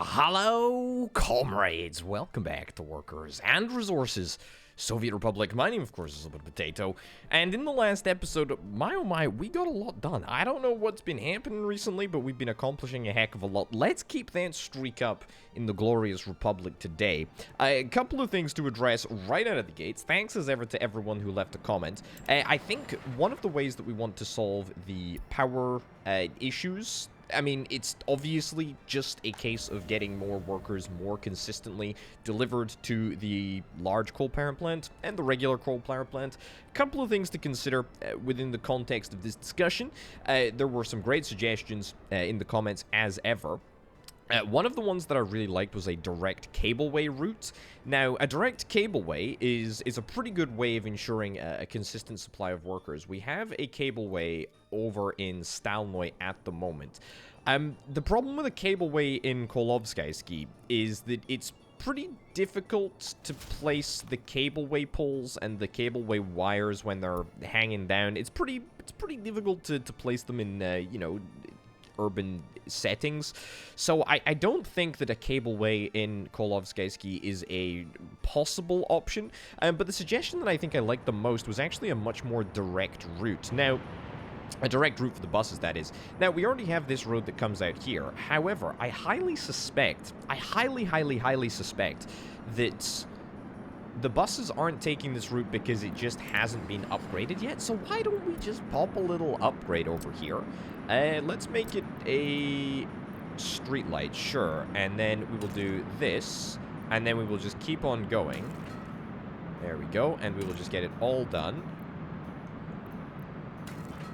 Hello, comrades. Welcome back to Workers and Resources, Soviet Republic. My name, of course, is Little Potato. And in the last episode, my oh my, we got a lot done. I don't know what's been happening recently, but we've been accomplishing a heck of a lot. Let's keep that streak up in the glorious Republic today. A couple of things to address right out of the gates. Thanks as ever to everyone who left a comment. I think one of the ways that we want to solve the power issues, I mean, it's obviously just a case of getting more workers more consistently delivered to the large coal power plant and the regular coal power plant. A couple of things to consider within the context of this discussion. There were some great suggestions in the comments as ever. One of the ones that I really liked was a direct cableway route. Now, a direct cableway is a pretty good way of ensuring a consistent supply of workers. We have a cableway over in Stalnoy at the moment. The problem with a cableway in Kolovskaysky is that it's pretty difficult to place the cableway poles and the cableway wires when they're hanging down. It's pretty difficult to place them in, you know, urban settings. So I don't think that a cableway in Kolovskaysky is a possible option, but the suggestion that I think I liked the most was actually a much more direct route. Now, a direct route for the buses, that is. Now, we already have this road that comes out here. However, I highly suspect that the buses aren't taking this route because it just hasn't been upgraded yet. So why don't we just pop a little upgrade over here? Let's make it a street light, sure. And then we will do this. And then we will just keep on going. There we go. And we will just get it all done.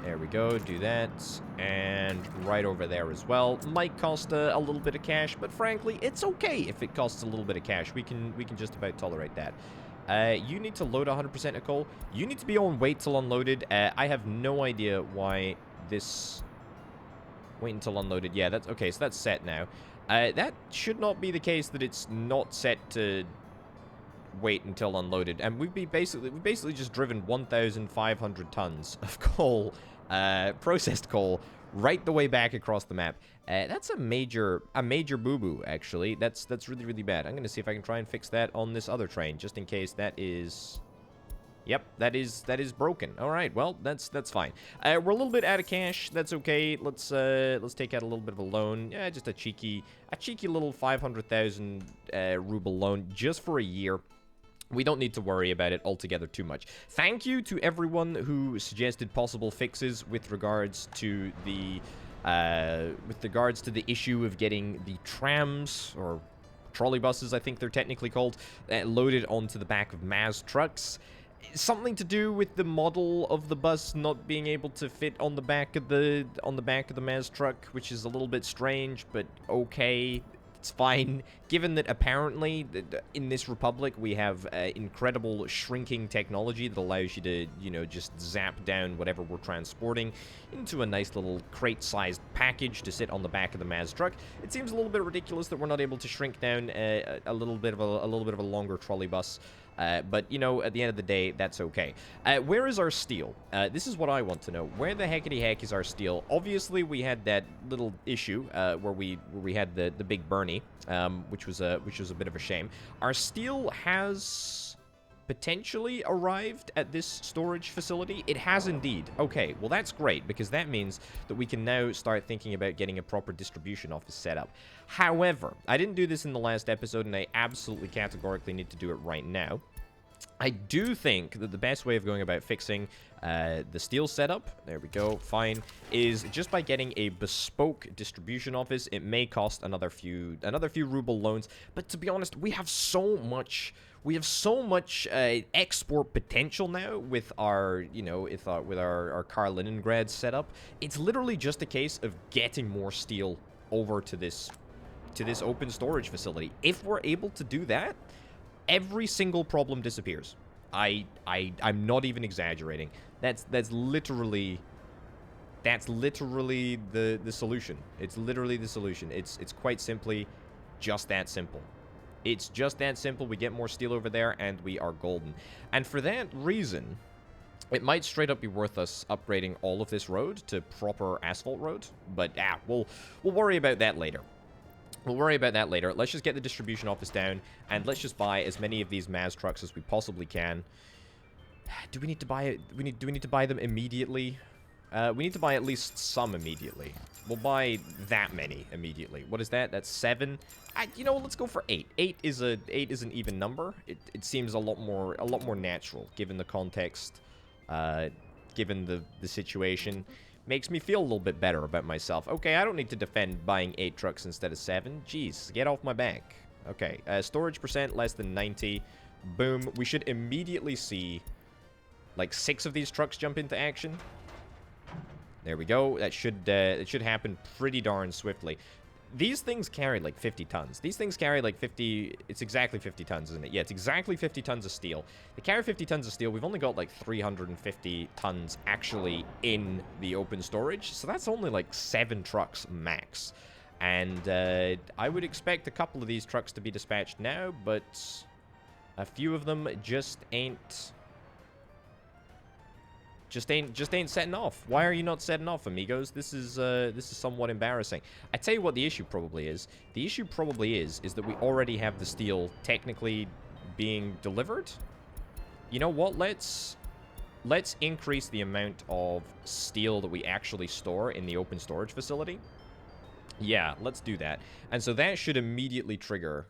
There we go, do that, and right over there as well. Might cost a little bit of cash, but frankly, it's okay if it costs a little bit of cash. We can just about tolerate that. You need to load 100% of coal. You need to be on wait till unloaded. I have no idea why this... Wait until unloaded. Yeah, that's okay, so that's set now. That should not be the case that it's not set to wait until unloaded. And we've basically just driven 1,500 tons of coal, processed coal, right the way back across the map. That's a major boo-boo, actually. That's really, really bad. I'm going to see if I can try and fix that on this other train, just in case that is... Yep, that is broken. All right, well, that's fine. We're a little bit out of cash. That's okay. Let's take out a little bit of a loan. Yeah, just a cheeky little 500,000 ruble loan just for a year. We don't need to worry about it altogether too much. Thank you to everyone who suggested possible fixes with regards to the issue of getting the trams, or trolley buses, I think they're technically called, loaded onto the back of Maz trucks. Something to do with the model of the bus not being able to fit on the back of the Maz truck, which is a little bit strange, but okay. It's fine, given that apparently in this republic we have incredible shrinking technology that allows you to, you know, just zap down whatever we're transporting into a nice little crate-sized package to sit on the back of the Maz truck. It seems a little bit ridiculous that we're not able to shrink down a little bit of a longer trolley bus. But, you know, at the end of the day, that's okay. Where is our steel? This is what I want to know. Where the heckity heck is our steel? Obviously, we had that little issue where we had the big Bernie, which was a bit of a shame. Our steel has potentially arrived at this storage facility. It has indeed. Okay, well, that's great, because that means that we can now start thinking about getting a proper distribution office set up. However, I didn't do this in the last episode, and I absolutely categorically need to do it right now. I do think that the best way of going about fixing the steel setup, there we go, fine, is just by getting a bespoke distribution office. It may cost another few ruble loans, but to be honest, we have so much export potential now with our, you know, with our Kaliningrad setup. It's literally just a case of getting more steel over to this open storage facility. If we're able to do that, every single problem disappears. I'm not even exaggerating. That's literally the solution. It's literally the solution. It's quite simply just that simple. It's just that simple. We get more steel over there, and we are golden. And for that reason, it might straight up be worth us upgrading all of this road to proper asphalt road. But, we'll worry about that later. We'll worry about that later. Let's just get the distribution office down, and let's just buy as many of these Maz trucks as we possibly can. Do we need to buy it? Do we need to buy them immediately? We need to buy at least some immediately. We'll buy that many immediately. What is that? That's 7. You know, let's go for 8. 8 is an even number. It seems a lot more natural given the context, given the situation. Makes me feel a little bit better about myself. Okay, I don't need to defend buying 8 trucks instead of 7. Jeez, get off my back. Okay, storage percent less than 90. Boom. We should immediately see like 6 of these trucks jump into action. There we go. That should it should happen pretty darn swiftly. These things carry like 50 tons. These things carry like 50... It's exactly 50 tons, isn't it? Yeah, it's exactly 50 tons of steel. They carry 50 tons of steel. We've only got like 350 tons actually in the open storage. So that's only like 7 trucks max. And I would expect a couple of these trucks to be dispatched now, but a few of them just ain't... Just ain't setting off. Why are you not setting off, amigos? This is somewhat embarrassing. I tell you what the issue probably is. The issue probably is that we already have the steel technically being delivered. You know what? Let's increase the amount of steel that we actually store in the open storage facility. Yeah, let's do that. And so that should immediately trigger.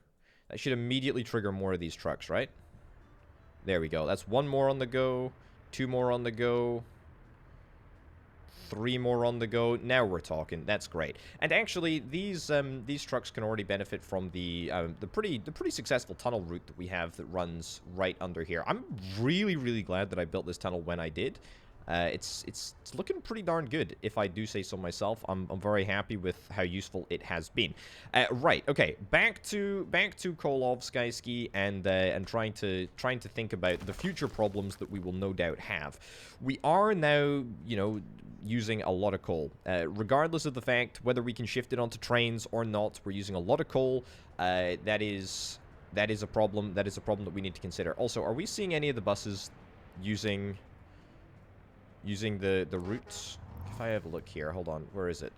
That should immediately trigger more of these trucks, right? There we go. That's 1 more on the go. 2 more on the go. 3 more on the go. Now we're talking. That's great. And actually, these trucks can already benefit from the pretty successful tunnel route that we have that runs right under here. I'm really glad that I built this tunnel when I did. It's looking pretty darn good, if I do say so myself. I'm very happy with how useful it has been. Right, okay, back to Kolovsky and trying to think about the future problems that we will no doubt have. We are now, you know, using a lot of coal. Regardless of the fact whether we can shift it onto trains or not, we're using a lot of coal. That is a problem. That is a problem that we need to consider. Also, are we seeing any of the buses using the routes? If I have a look here, hold on, where is it?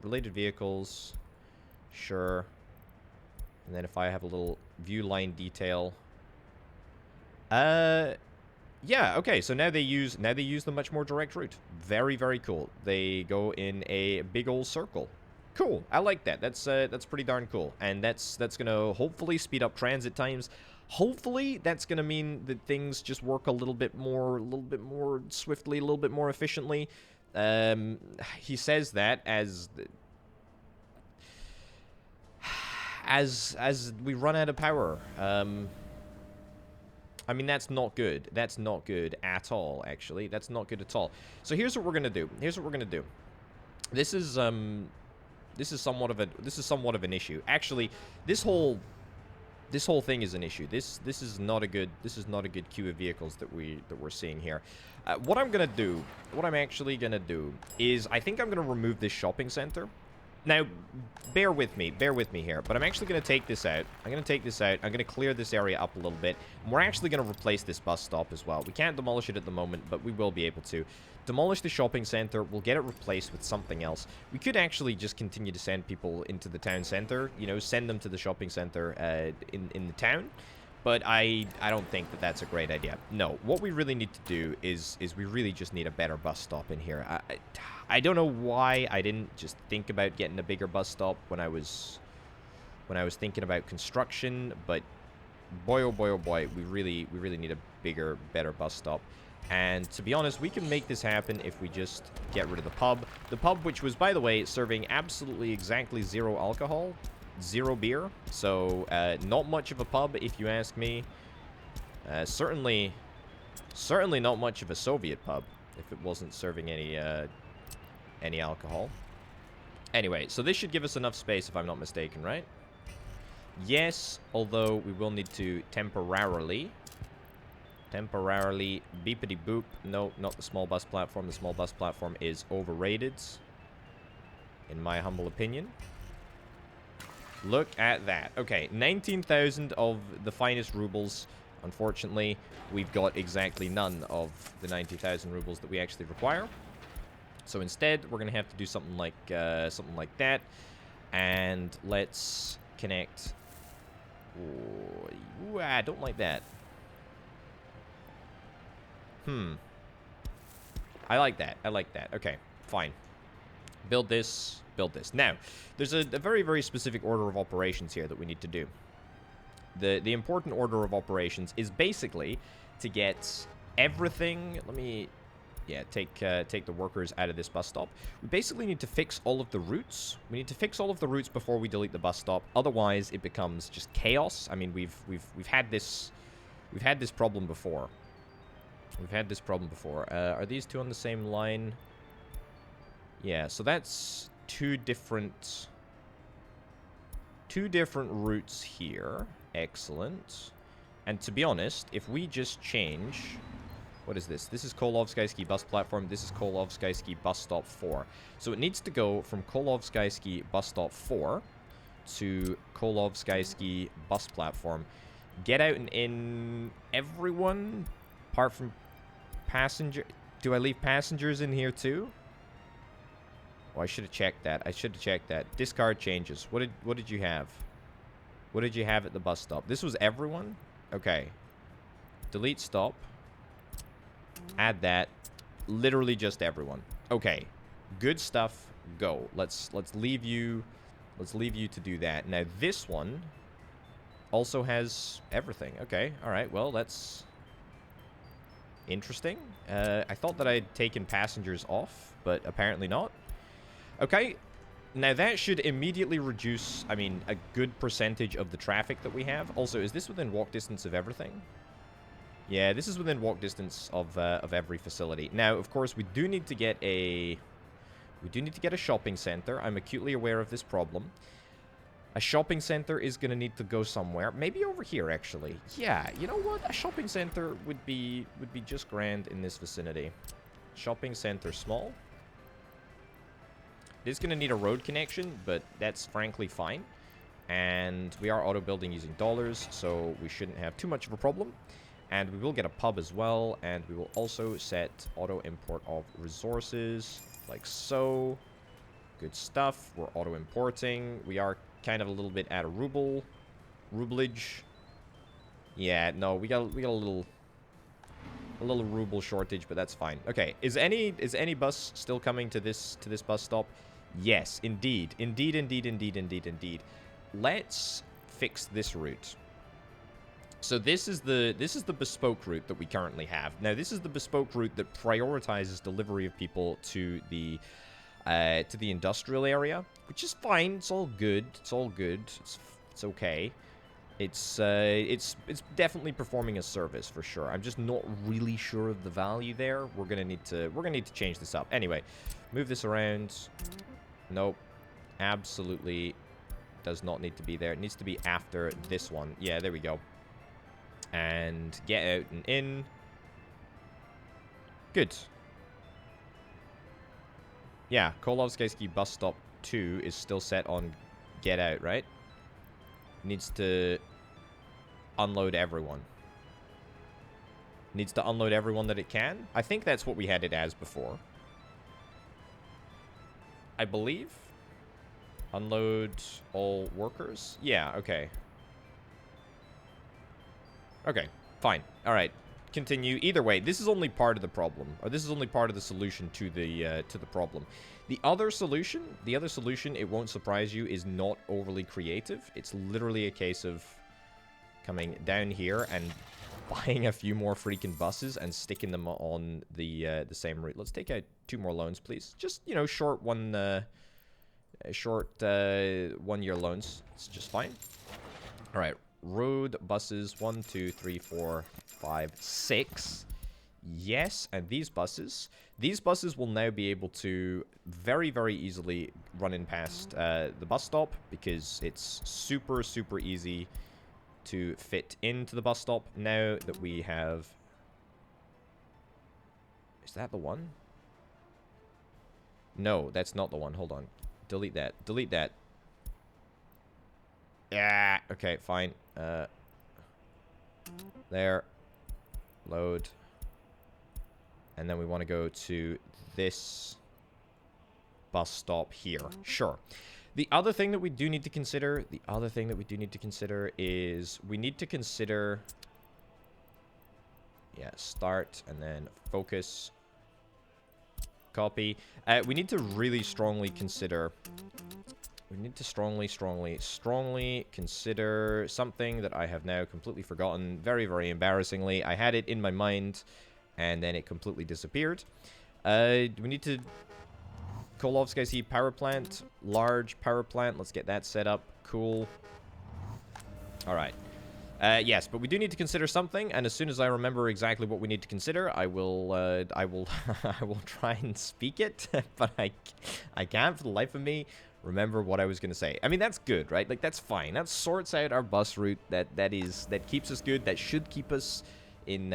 Related vehicles, sure. And then if I have a little view line detail, yeah, okay, so now they use the much more direct route. Very cool. They go in a big old circle. Cool, I like that. That's pretty darn cool, and that's gonna hopefully speed up transit times. Hopefully, that's going to mean that things just work a little bit more swiftly, a little bit more efficiently. He says that as we run out of power. I mean, that's not good. That's not good at all, actually. That's not good at all. So here's what we're going to do. This is somewhat of an issue. Actually, this whole thing is an issue. This is not a good queue of vehicles that we're seeing here. What I'm actually gonna do is I think I'm gonna remove this shopping center. Now, bear with me here, but I'm actually gonna take this out. I'm gonna clear this area up a little bit. And we're actually gonna replace this bus stop as well. We can't demolish it at the moment, but we will be able to. Demolish the shopping center. We'll get it replaced with something else. We could actually just continue to send people into the town center. You know, send them to the shopping center in the town. But I don't think that that's a great idea. No, what we really need to do is we really just need a better bus stop in here. I don't know why I didn't just think about getting a bigger bus stop when I was thinking about construction, but boy oh boy, we really need a bigger, better bus stop. And to be honest, we can make this happen if we just get rid of the pub. The pub, which was, by the way, serving absolutely exactly 0 alcohol, 0 beer. So, not much of a pub, if you ask me. Certainly not much of a Soviet pub, if it wasn't serving any alcohol. Anyway, so this should give us enough space, if I'm not mistaken, right? Yes, although we will need to temporarily beepity boop. No, not the small bus platform. The small bus platform is overrated, in my humble opinion. Look at that. Okay, 19,000 of the finest rubles. Unfortunately, we've got exactly none of the 90,000 rubles that we actually require. So instead, we're gonna have to do something like that. And let's connect. Ooh, I don't like that. I like that. I like that. Okay, fine. Build this, build this. Now, there's a very, very specific order of operations here that we need to do. The important order of operations is basically to get everything... Let me... Yeah, take the workers out of this bus stop. We basically need to fix all of the routes. We need to fix all of the routes before we delete the bus stop. Otherwise, it becomes just chaos. I mean, we've had this problem before. We've had this problem before. Are these two on the same line? Yeah, so that's two different routes here. Excellent. And to be honest, if we just change... What is this? This is Kolovskaysky bus platform. This is Kolovskaysky bus stop 4. So it needs to go from Kolovskaysky bus stop 4 to Kolovskaysky bus platform. Get out and in everyone, apart from passenger. Do I leave passengers in here too? Oh, I should have checked that. I should have checked that. Discard changes. What did you have? What did you have at the bus stop? This was everyone? Okay. Delete stop. Add that. Literally just everyone. Okay. Good stuff. Go. Let's leave you to do that. Now this one also has everything. Okay. All right. Well, that's interesting. I thought that I'd taken passengers off, but apparently not. Okay. Now that should immediately reduce, I mean, a good percentage of the traffic that we have. Also, is this within walk distance of everything? Yeah, this is within walk distance of every facility. Now, of course, we do need to get a shopping center. I'm acutely aware of this problem. A shopping center is going to need to go somewhere. Maybe over here, actually. Yeah, you know what? A shopping center would be just grand in this vicinity. Shopping center small. It is going to need a road connection, but that's frankly fine. And we are auto building using dollars, so we shouldn't have too much of a problem. And we will get a pub as well, and we will also set auto import of resources, like so. Good stuff. We're auto importing. We are kind of a little bit out of rublage. Yeah, no, we got a little ruble shortage, but that's fine. Okay, is any bus still coming to this bus stop? Yes, indeed. Indeed. Let's fix this route. So this is the bespoke route that we currently have. Now this is the bespoke route that prioritizes delivery of people to the industrial area, which is fine. It's all good. It's okay. It's definitely performing a service for sure. I'm just not really sure of the value there. We're gonna need to change this up. Anyway, move this around. Nope. Absolutely does not need to be there. It needs to be after this one. Yeah, there we go. And get out and in. Good. Yeah, Kolovskaysky bus stop 2 is still set on get out, right? Needs to unload everyone. Needs to unload everyone that it can. I think that's what we had it as before. I believe. Unload all workers. Yeah, okay. Okay, fine. All right, continue. Either way, this is only part of the problem, or this is only part of the solution to the problem. The other solution, it won't surprise you, is not overly creative. It's literally a case of coming down here and buying a few more freaking buses and sticking them on the same route. Let's take out 2 more loans, please. Just, you know, short 1 year loans. It's just fine. All right. Road buses 1, 2, 3, 4, 5, 6. Yes, and these buses will now be able to very, very easily run in past the bus stop, because it's super, super easy to fit into the bus stop now that we have... Is that the one? No, that's not the one. Hold on. Delete that. Delete that. Yeah, okay, fine. There. Load. And then we want to go to this bus stop here. Sure. The other thing that we do need to consider, is we need to consider, yeah, start and then focus, copy. We need to really strongly consider, strongly consider something that I have now completely forgotten, very, very embarrassingly. I had it in my mind, and then it completely disappeared. We need to... Kolovsky power plant, large power plant. Let's get that set up. Cool. All right. Yes, but we do need to consider something, and as soon as I remember exactly what we need to consider, I will I will try and speak it, but I can't for the life of me remember what I was going to say. I mean, that's good, right? Like, that's fine. That sorts out our bus route. That keeps us good. That should keep us in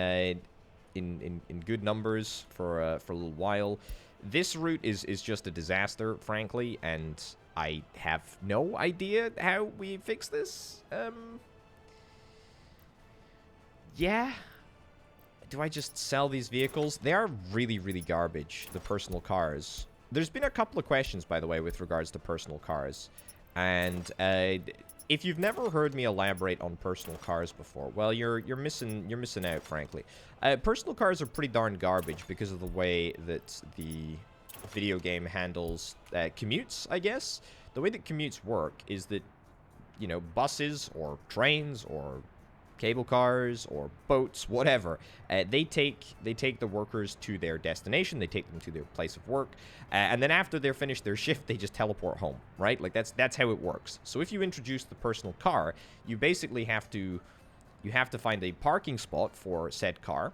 good numbers for a little while. This route is just a disaster, frankly, and I have no idea how we fix this. Yeah. Do I just sell these vehicles? They are really, really garbage, the personal cars. There's been a couple of questions, by the way, with regards to personal cars. And if you've never heard me elaborate on personal cars before, well, you're missing out, frankly. Personal cars are pretty darn garbage because of the way that the video game handles commutes, I guess. The way that commutes work is that, you know, buses or trains or cable cars or boats, whatever, they take the workers to their destination. They take them to their place of work, and then after they're finished their shift, they just teleport home, right? Like, that's how it works. So if you introduce the personal car, you basically have to find a parking spot for said car,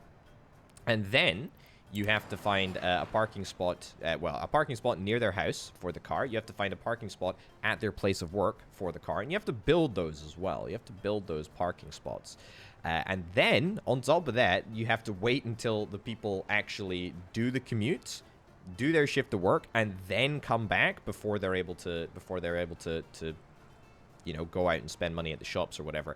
and then you have to find a parking spot, a parking spot near their house for the car. You have to find a parking spot at their place of work for the car. And you have to build those as well. You have to build those parking spots. And then, on top of that, you have to wait until the people actually do the commute, do their shift to work, and then come back before they're able to you know, go out and spend money at the shops or whatever.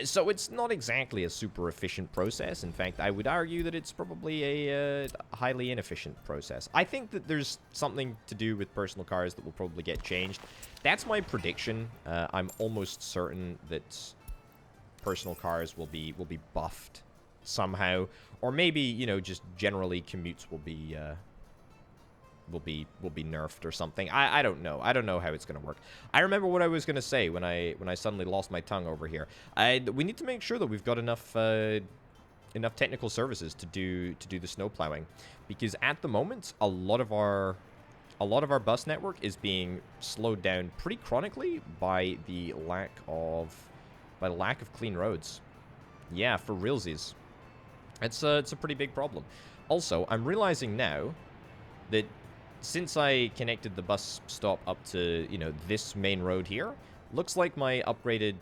So it's not exactly a super efficient process. In fact, I would argue that it's probably a highly inefficient process. I think that there's something to do with personal cars that will probably get changed. That's my prediction. I'm almost certain that personal cars will be buffed somehow, or maybe, you know, just generally commutes will be nerfed or something. I don't know. I don't know how it's going to work. I remember what I was going to say when I suddenly lost my tongue over here. We need to make sure that we've got enough technical services to do the snow plowing, because at the moment a lot of our bus network is being slowed down pretty chronically by the lack of clean roads. Yeah, for realsies. It's a pretty big problem. Also, I'm realizing now that since I connected the bus stop up to, you know, this main road here, looks like my upgraded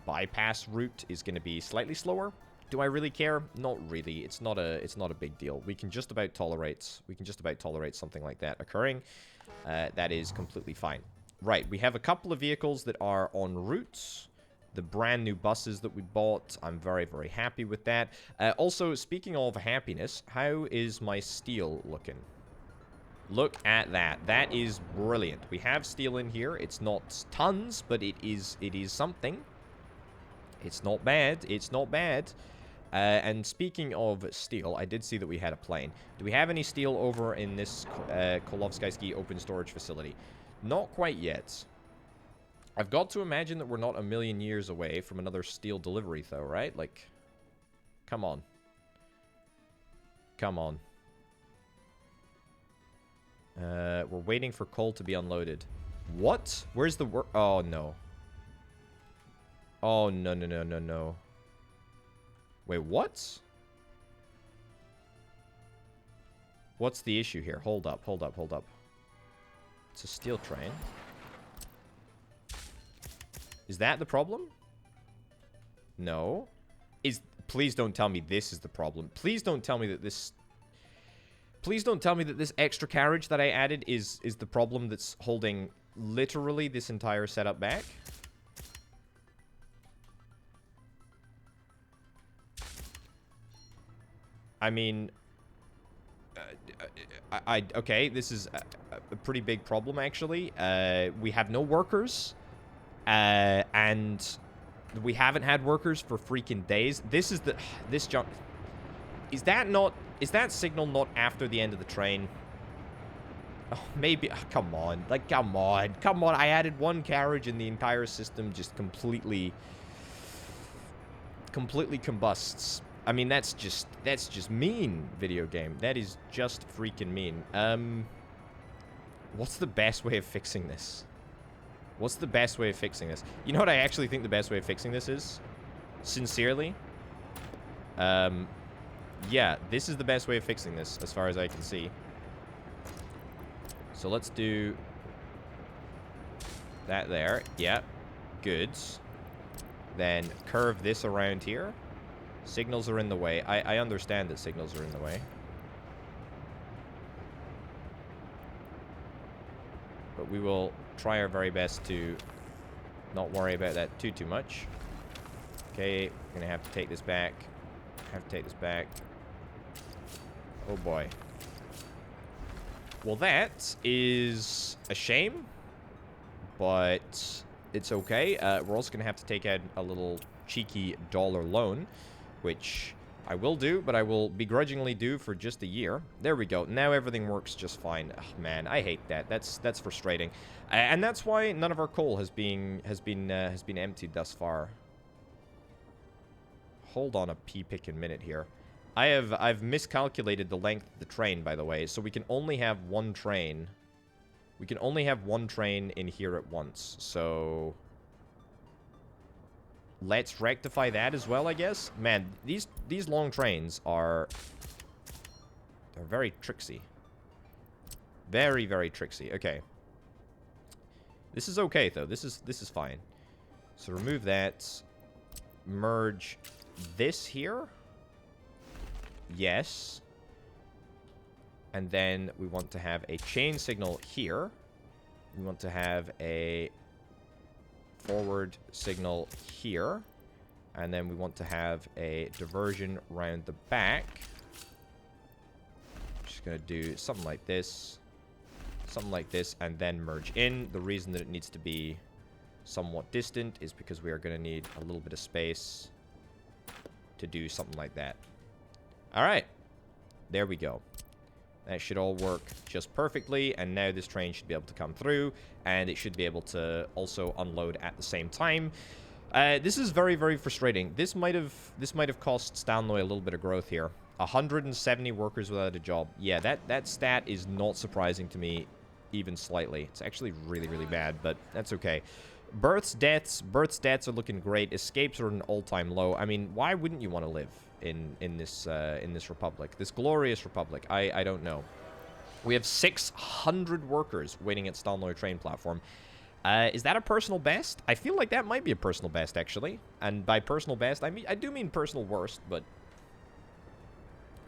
bypass route is going to be slightly slower. Do I really care? Not really. It's not a big deal. We can just about tolerate something like that occurring. That is completely fine. Right, we have a couple of vehicles that are en route. The brand new buses that we bought, I'm very, very happy with that. Also, speaking of happiness, how is my steel looking? Look at that. That is brilliant. We have steel in here. It's not tons, but it is something. It's not bad. It's not bad. And speaking of steel, I did see that we had a plane. Do we have any steel over in this Kolovsky open storage facility? Not quite yet. I've got to imagine that we're not a million years away from another steel delivery, though, right? Like, come on. Come on. We're waiting for coal to be unloaded. What? Where's the work? Oh, no. Oh, no, no, no, no, no. Wait, what? What's the issue here? Hold up, hold up, hold up. It's a steel train. Is that the problem? No. Please don't tell me this is the problem. Please don't tell me that this... Please don't tell me that this extra carriage that I added is the problem that's holding literally this entire setup back. I mean... Okay, this is a pretty big problem, actually. We have no workers. And we haven't had workers for freaking days. This is this junk. Is that signal not after the end of the train? Oh, maybe. Oh, come on. Like, come on. Come on. I added one carriage and the entire system just completely combusts. I mean, that's just mean, video game. That is just freaking mean. What's the best way of fixing this? What's the best way of fixing this? You know what I actually think the best way of fixing this is? Sincerely? Yeah, this is the best way of fixing this, as far as I can see. So let's do that there. Yeah, good. Then curve this around here. Signals are in the way. I understand that signals are in the way. But we will try our very best to not worry about that too much. Okay, we're gonna have to take this back. Oh boy. Well, that is a shame, but it's okay. We're also gonna have to take out a little cheeky dollar loan, which I will do, but I will begrudgingly do for just a year. There we go. Now everything works just fine. Oh, man, I hate that. That's frustrating, and that's why none of our coal has been emptied thus far. Hold on a pea-pickin' minute here. I've miscalculated the length of the train, by the way, so we can only have one train. We can only have one train in here at once, so let's rectify that as well, I guess. Man, these long trains they're very tricksy. Very, very tricksy. Okay. This is okay though. This is fine. So remove that. Merge this here. Yes. And then we want to have a chain signal here. We want to have a forward signal here, and then we want to have a diversion around the back. Just gonna do something like this, and then merge in. The reason that it needs to be somewhat distant is because we are gonna need a little bit of space to do something like that. All right, there we go. That should all work just perfectly, and now this train should be able to come through, and it should be able to also unload at the same time. This is very, very frustrating. This might have cost Stanloy a little bit of growth here. 170 workers without a job. Yeah, that stat is not surprising to me, even slightly. It's actually really, really bad, but that's okay. Births, deaths are looking great. Escapes are an all-time low. I mean, why wouldn't you want to live in this republic, this glorious republic? I don't know. We have 600 workers waiting at Stalnoy train platform. Is that a personal best? I feel like that might be a personal best, actually. And by personal best, I do mean personal worst, but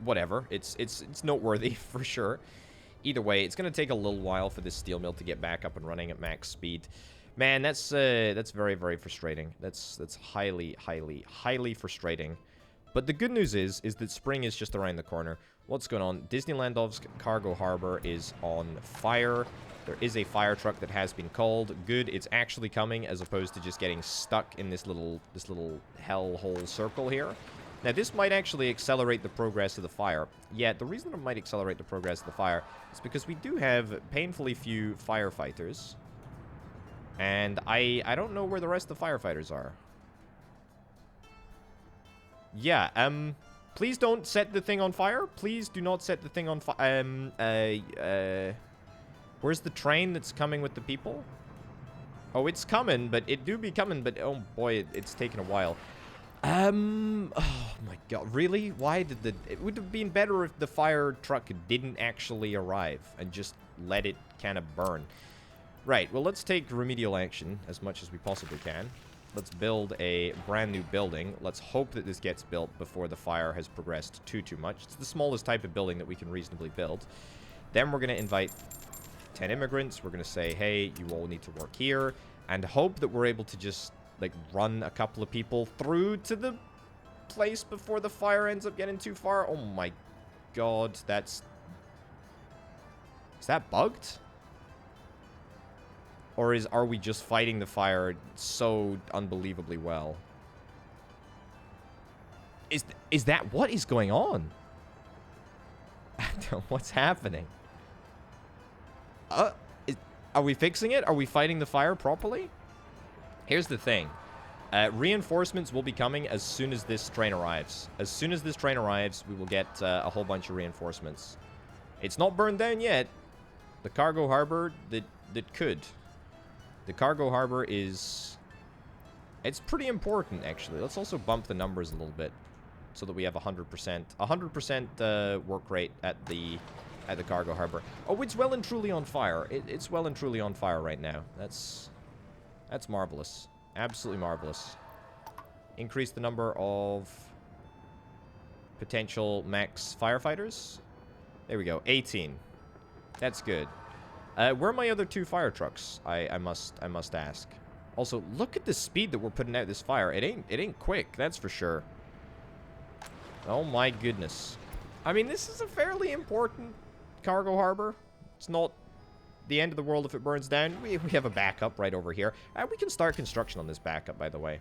whatever. It's noteworthy for sure. Either way, it's going to take a little while for this steel mill to get back up and running at max speed. Man, that's very, very frustrating. That's highly, highly, highly frustrating. But the good news is that spring is just around the corner. What's going on? Disneylandov's cargo harbor is on fire. There is a fire truck that has been called. Good, it's actually coming, as opposed to just getting stuck in this little hellhole circle here. Now, this might actually accelerate the progress of the fire. Yeah, the reason it might accelerate the progress of the fire is because we do have painfully few firefighters. And I don't know where the rest of the firefighters are. Yeah, please don't set the thing on fire. Please do not set the thing on fire. Where's the train that's coming with the people? Oh, it's coming, but it do be coming, but oh boy, it's taken a while. Oh my god, really? Why did it would have been better if the fire truck didn't actually arrive and just let it kind of burn. Right, well, let's take remedial action as much as we possibly can. Let's build a brand new building. Let's hope that this gets built before the fire has progressed too much. It's the smallest type of building that we can reasonably build. Then we're going to invite 10 immigrants. We're going to say, hey, you all need to work here, and hope that we're able to just, like, run a couple of people through to the place before the fire ends up getting too far. Oh my god, that's Is that bugged? Or are we just fighting the fire so unbelievably well? Is that what is going on? What's happening? Are we fixing it? Are we fighting the fire properly? Here's the thing. Reinforcements will be coming as soon as this train arrives. As soon as this train arrives, we will get a whole bunch of reinforcements. It's not burned down yet. The cargo harbor that could. The cargo harbor is... It's pretty important, actually. Let's also bump the numbers a little bit so that we have 100%. 100% work rate at the cargo harbor. Oh, it's well and truly on fire. It's well and truly on fire right now. That's marvelous. Absolutely marvelous. Increase the number of potential max firefighters. There we go. 18. That's good. Where are my other 2 fire trucks? I must ask. Also, look at the speed that we're putting out this fire. It ain't quick, that's for sure. Oh my goodness. I mean, this is a fairly important cargo harbor. It's not the end of the world if it burns down. We have a backup right over here. And we can start construction on this backup, by the way.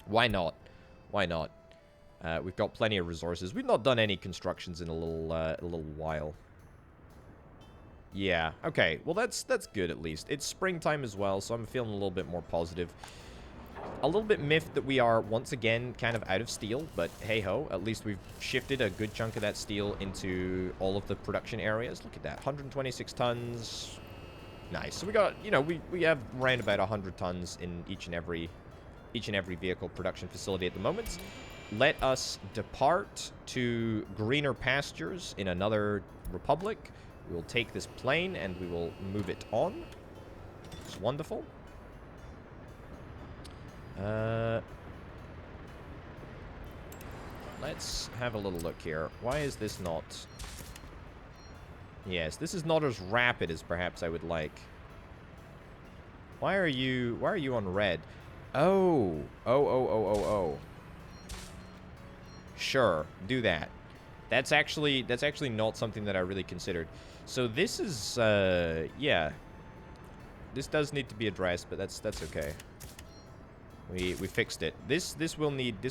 Why not? Why not? We've got plenty of resources. We've not done any constructions in a little while. Yeah, okay. Well, that's good at least. It's springtime as well, so I'm feeling a little bit more positive. A little bit miffed that we are, once again, kind of out of steel, but hey-ho, at least we've shifted a good chunk of that steel into all of the production areas. Look at that, 126 tons. Nice. So we got, you know, we have around about 100 tons in each and every vehicle production facility at the moment. Let us depart to greener pastures in another republic. We will take this plane and we will move it on. It's wonderful. Let's have a little look here. Why is this not... Yes, this is not as rapid as perhaps I would like. Why are you on red? Oh. Sure, do that. That's actually not something that I really considered. So this is yeah. This does need to be addressed, but that's okay. We fixed it. This will need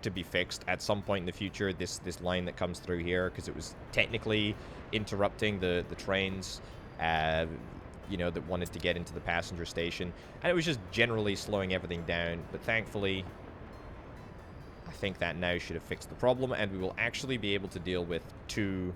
to be fixed at some point in the future. This line that comes through here, because it was technically interrupting the trains, you know, that wanted to get into the passenger station, and it was just generally slowing everything down. But thankfully, I think that now should have fixed the problem, and we will actually be able to deal with two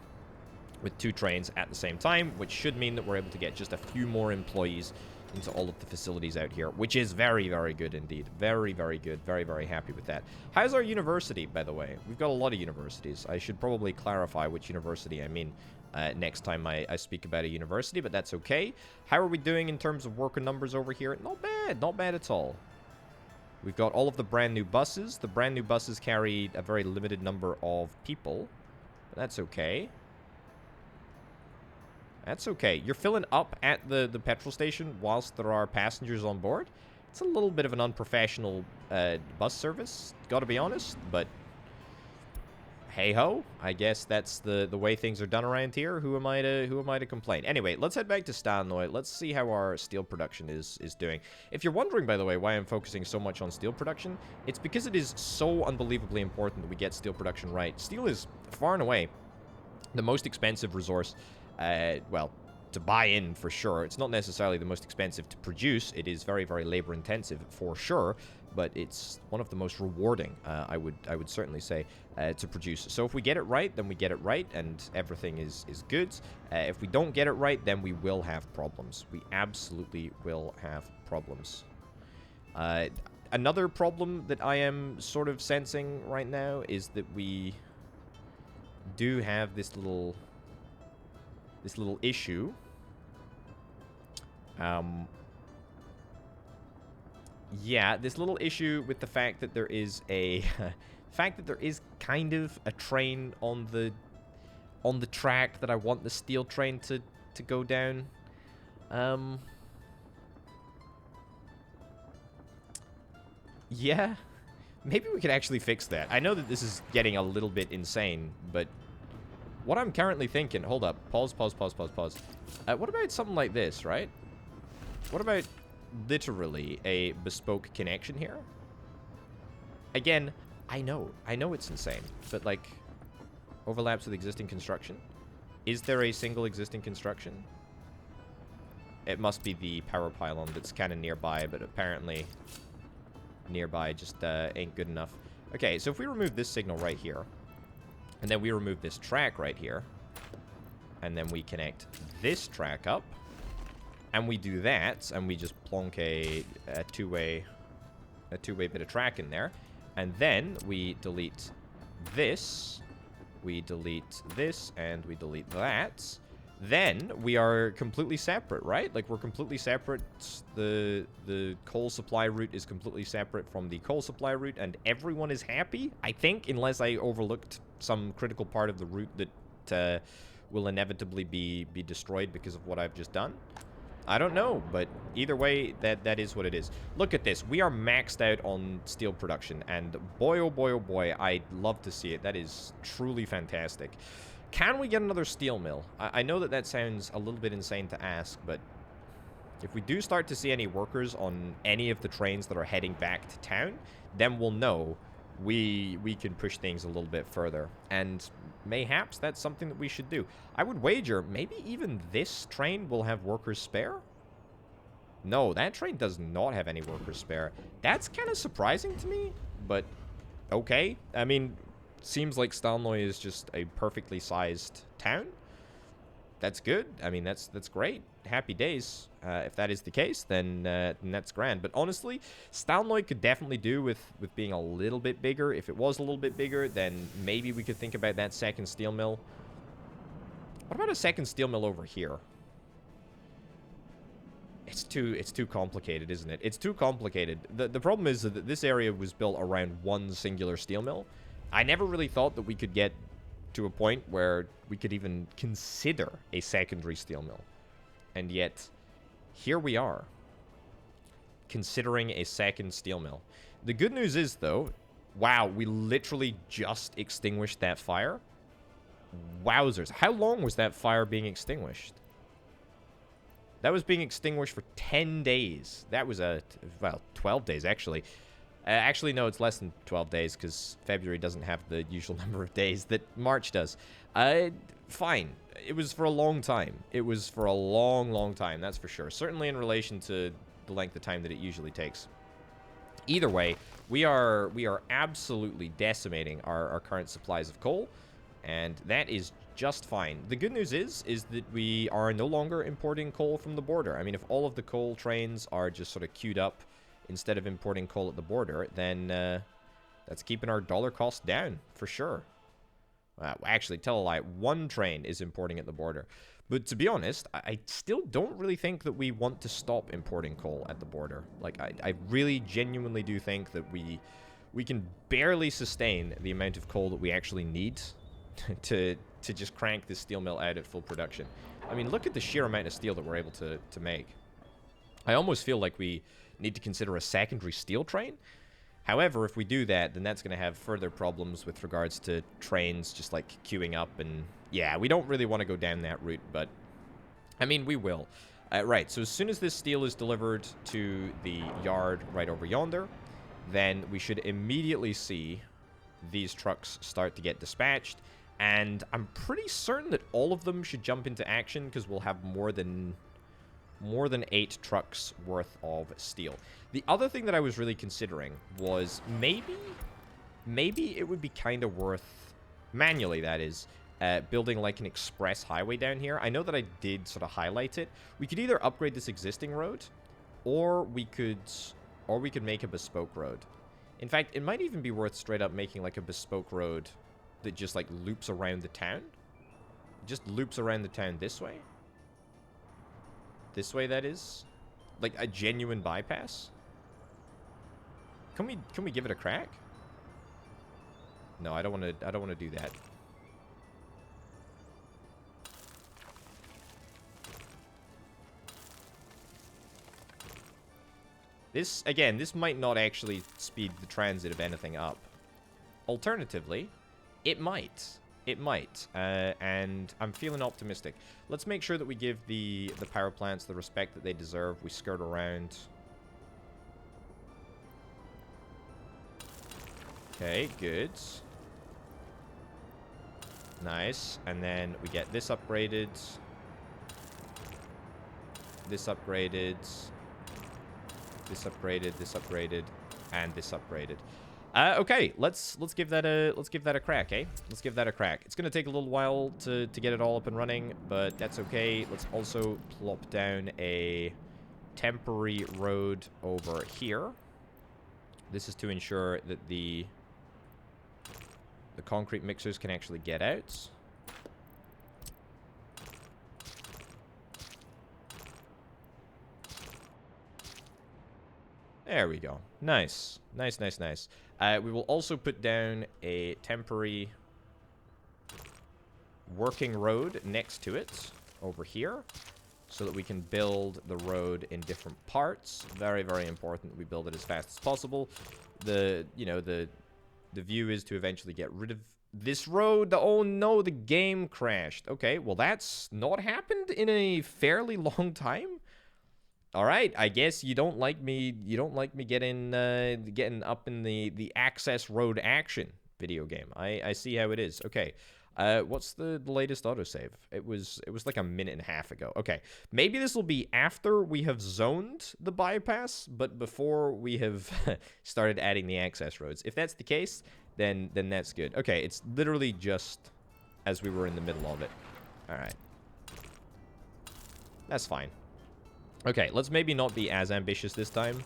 trains at the same time, which should mean that we're able to get just a few more employees into all of the facilities out here, which is very, very good indeed. Very, very good. Very, very happy with that. How's our university, by the way? We've got a lot of universities. I should probably clarify which university I mean next time I speak about a university, but that's okay. How are we doing in terms of worker numbers over here? Not bad. Not bad at all. We've got all of the brand new buses. The brand new buses carry a very limited number of people, but that's okay. That's okay. You're filling up at the petrol station whilst there are passengers on board. It's a little bit of an unprofessional bus service, gotta be honest, but hey-ho. I guess that's the way things are done around here. Who am I to complain? Anyway, let's head back to Stanley. Let's see how our steel production is doing. If you're wondering, by the way, why I'm focusing so much on steel production, it's because it is so unbelievably important that we get steel production right. Steel is far and away the most expensive resource. Well, to buy in for sure. It's not necessarily the most expensive to produce. It is very, very labor intensive for sure, but it's one of the most rewarding, I would certainly say, to produce. So if we get it right, then we get it right, and everything is good. If we don't get it right, then we will have problems. We absolutely will have problems. Another problem that I am sort of sensing right now is that we do have this little issue. Yeah, this little issue with the fact that there is a kind of a train on the track that I want the steel train to go down. Yeah, maybe we could actually fix that. I know that this is getting a little bit insane, but what I'm currently thinking... Hold up. Pause. What about something like this, right? What about literally a bespoke connection here? Again, I know it's insane, but like overlaps with existing construction. Is there a single existing construction? It must be the power pylon that's kind of nearby, but apparently nearby just ain't good enough. Okay, so if we remove this signal right here, and then we remove this track right here, and then we connect this track up, and we do that, and we just plonk a two-way bit of track in there, and then we delete this, and we delete that, then we are completely separate, right? Like, we're completely separate. The coal supply route is completely separate from the coal supply route, and everyone is happy, I think, unless I overlooked some critical part of the route that will inevitably be destroyed because of what I've just done. I don't know, but either way, that is what it is. Look at this. We are maxed out on steel production, and boy, oh boy, oh boy, I'd love to see it. That is truly fantastic. Can we get another steel mill? I know that sounds a little bit insane to ask, but if we do start to see any workers on any of the trains that are heading back to town, then we'll know we can push things a little bit further. And mayhaps that's something that we should do. I would wager maybe even this train will have workers spare. No, that train does not have any workers spare. That's kind of surprising to me, but okay. I mean, seems like Stalnoy is just a perfectly sized town. That's good. I mean, that's great. Happy days. If that is the case, then that's grand. But honestly, Stalnoy could definitely do with being a little bit bigger. If it was a little bit bigger, then maybe we could think about that second steel mill. What about a second steel mill over here? It's too complicated, isn't it? It's too complicated. The problem is that this area was built around one singular steel mill. I never really thought that we could get to a point where we could even consider a secondary steel mill. And yet, here we are, considering a second steel mill. The good news is, though, wow, we literally just extinguished that fire. Wowzers. How long was that fire being extinguished? That was being extinguished for 10 days. That was well, 12 days, actually. Actually, no, it's less than 12 days, because February doesn't have the usual number of days that March does. Fine. It was for a long time. It was for a long, long time, that's for sure. Certainly in relation to the length of time that it usually takes. Either way, we are absolutely decimating our current supplies of coal, and that is just fine. The good news is that we are no longer importing coal from the border. I mean, if all of the coal trains are just sort of queued up instead of importing coal at the border, then that's keeping our dollar cost down, for sure. Actually, tell a lie, one train is importing at the border. But to be honest, I still don't really think that we want to stop importing coal at the border. Like, I really genuinely do think that we can barely sustain the amount of coal that we actually need to just crank this steel mill out at full production. I mean, look at the sheer amount of steel that we're able to make. I almost feel like we need to consider a secondary steel train. However, if we do that, then that's going to have further problems with regards to trains just like queuing up, and yeah, we don't really want to go down that route, but I mean, we will. Right, so as soon as this steel is delivered to the yard right over yonder, then we should immediately see these trucks start to get dispatched, and I'm pretty certain that all of them should jump into action because we'll have more than 8 trucks worth of steel. The other thing that I was really considering was maybe it would be kind of worth, manually that is, building like an express highway down here. I know that I did sort of highlight it. We could either upgrade this existing road, or we could make a bespoke road. In fact, it might even be worth straight up making like a bespoke road that just like loops around the town. Just loops around the town this way. This way, that is. Like a genuine bypass. Can we give it a crack? No, I don't want to do that. This might not actually speed the transit of anything up. Alternatively, it might. It might, and I'm feeling optimistic. Let's make sure that we give the power plants the respect that they deserve. We skirt around. Okay, good. Nice. And then we get this upgraded. This upgraded. This upgraded, this upgraded, and this upgraded. Okay, let's give that a crack, eh? Let's give that a crack. It's gonna take a little while to get it all up and running, but that's okay. Let's also plop down a temporary road over here. This is to ensure that the concrete mixers can actually get out. There we go. Nice. Nice, nice, nice. We will also put down a temporary working road next to it over here so that we can build the road in different parts. Very, very important that we build it as fast as possible. The view is to eventually get rid of this road. Oh no, the game crashed. Okay, well that's not happened in a fairly long time. All right, I guess you don't like me getting up in the access road action video game. I see how it is. Okay. What's the latest autosave? It was like a minute and a half ago. Okay. Maybe this will be after we have zoned the bypass, but before we have started adding the access roads. If that's the case, then that's good. Okay, it's literally just as we were in the middle of it. All right. That's fine. Okay, let's maybe not be as ambitious this time.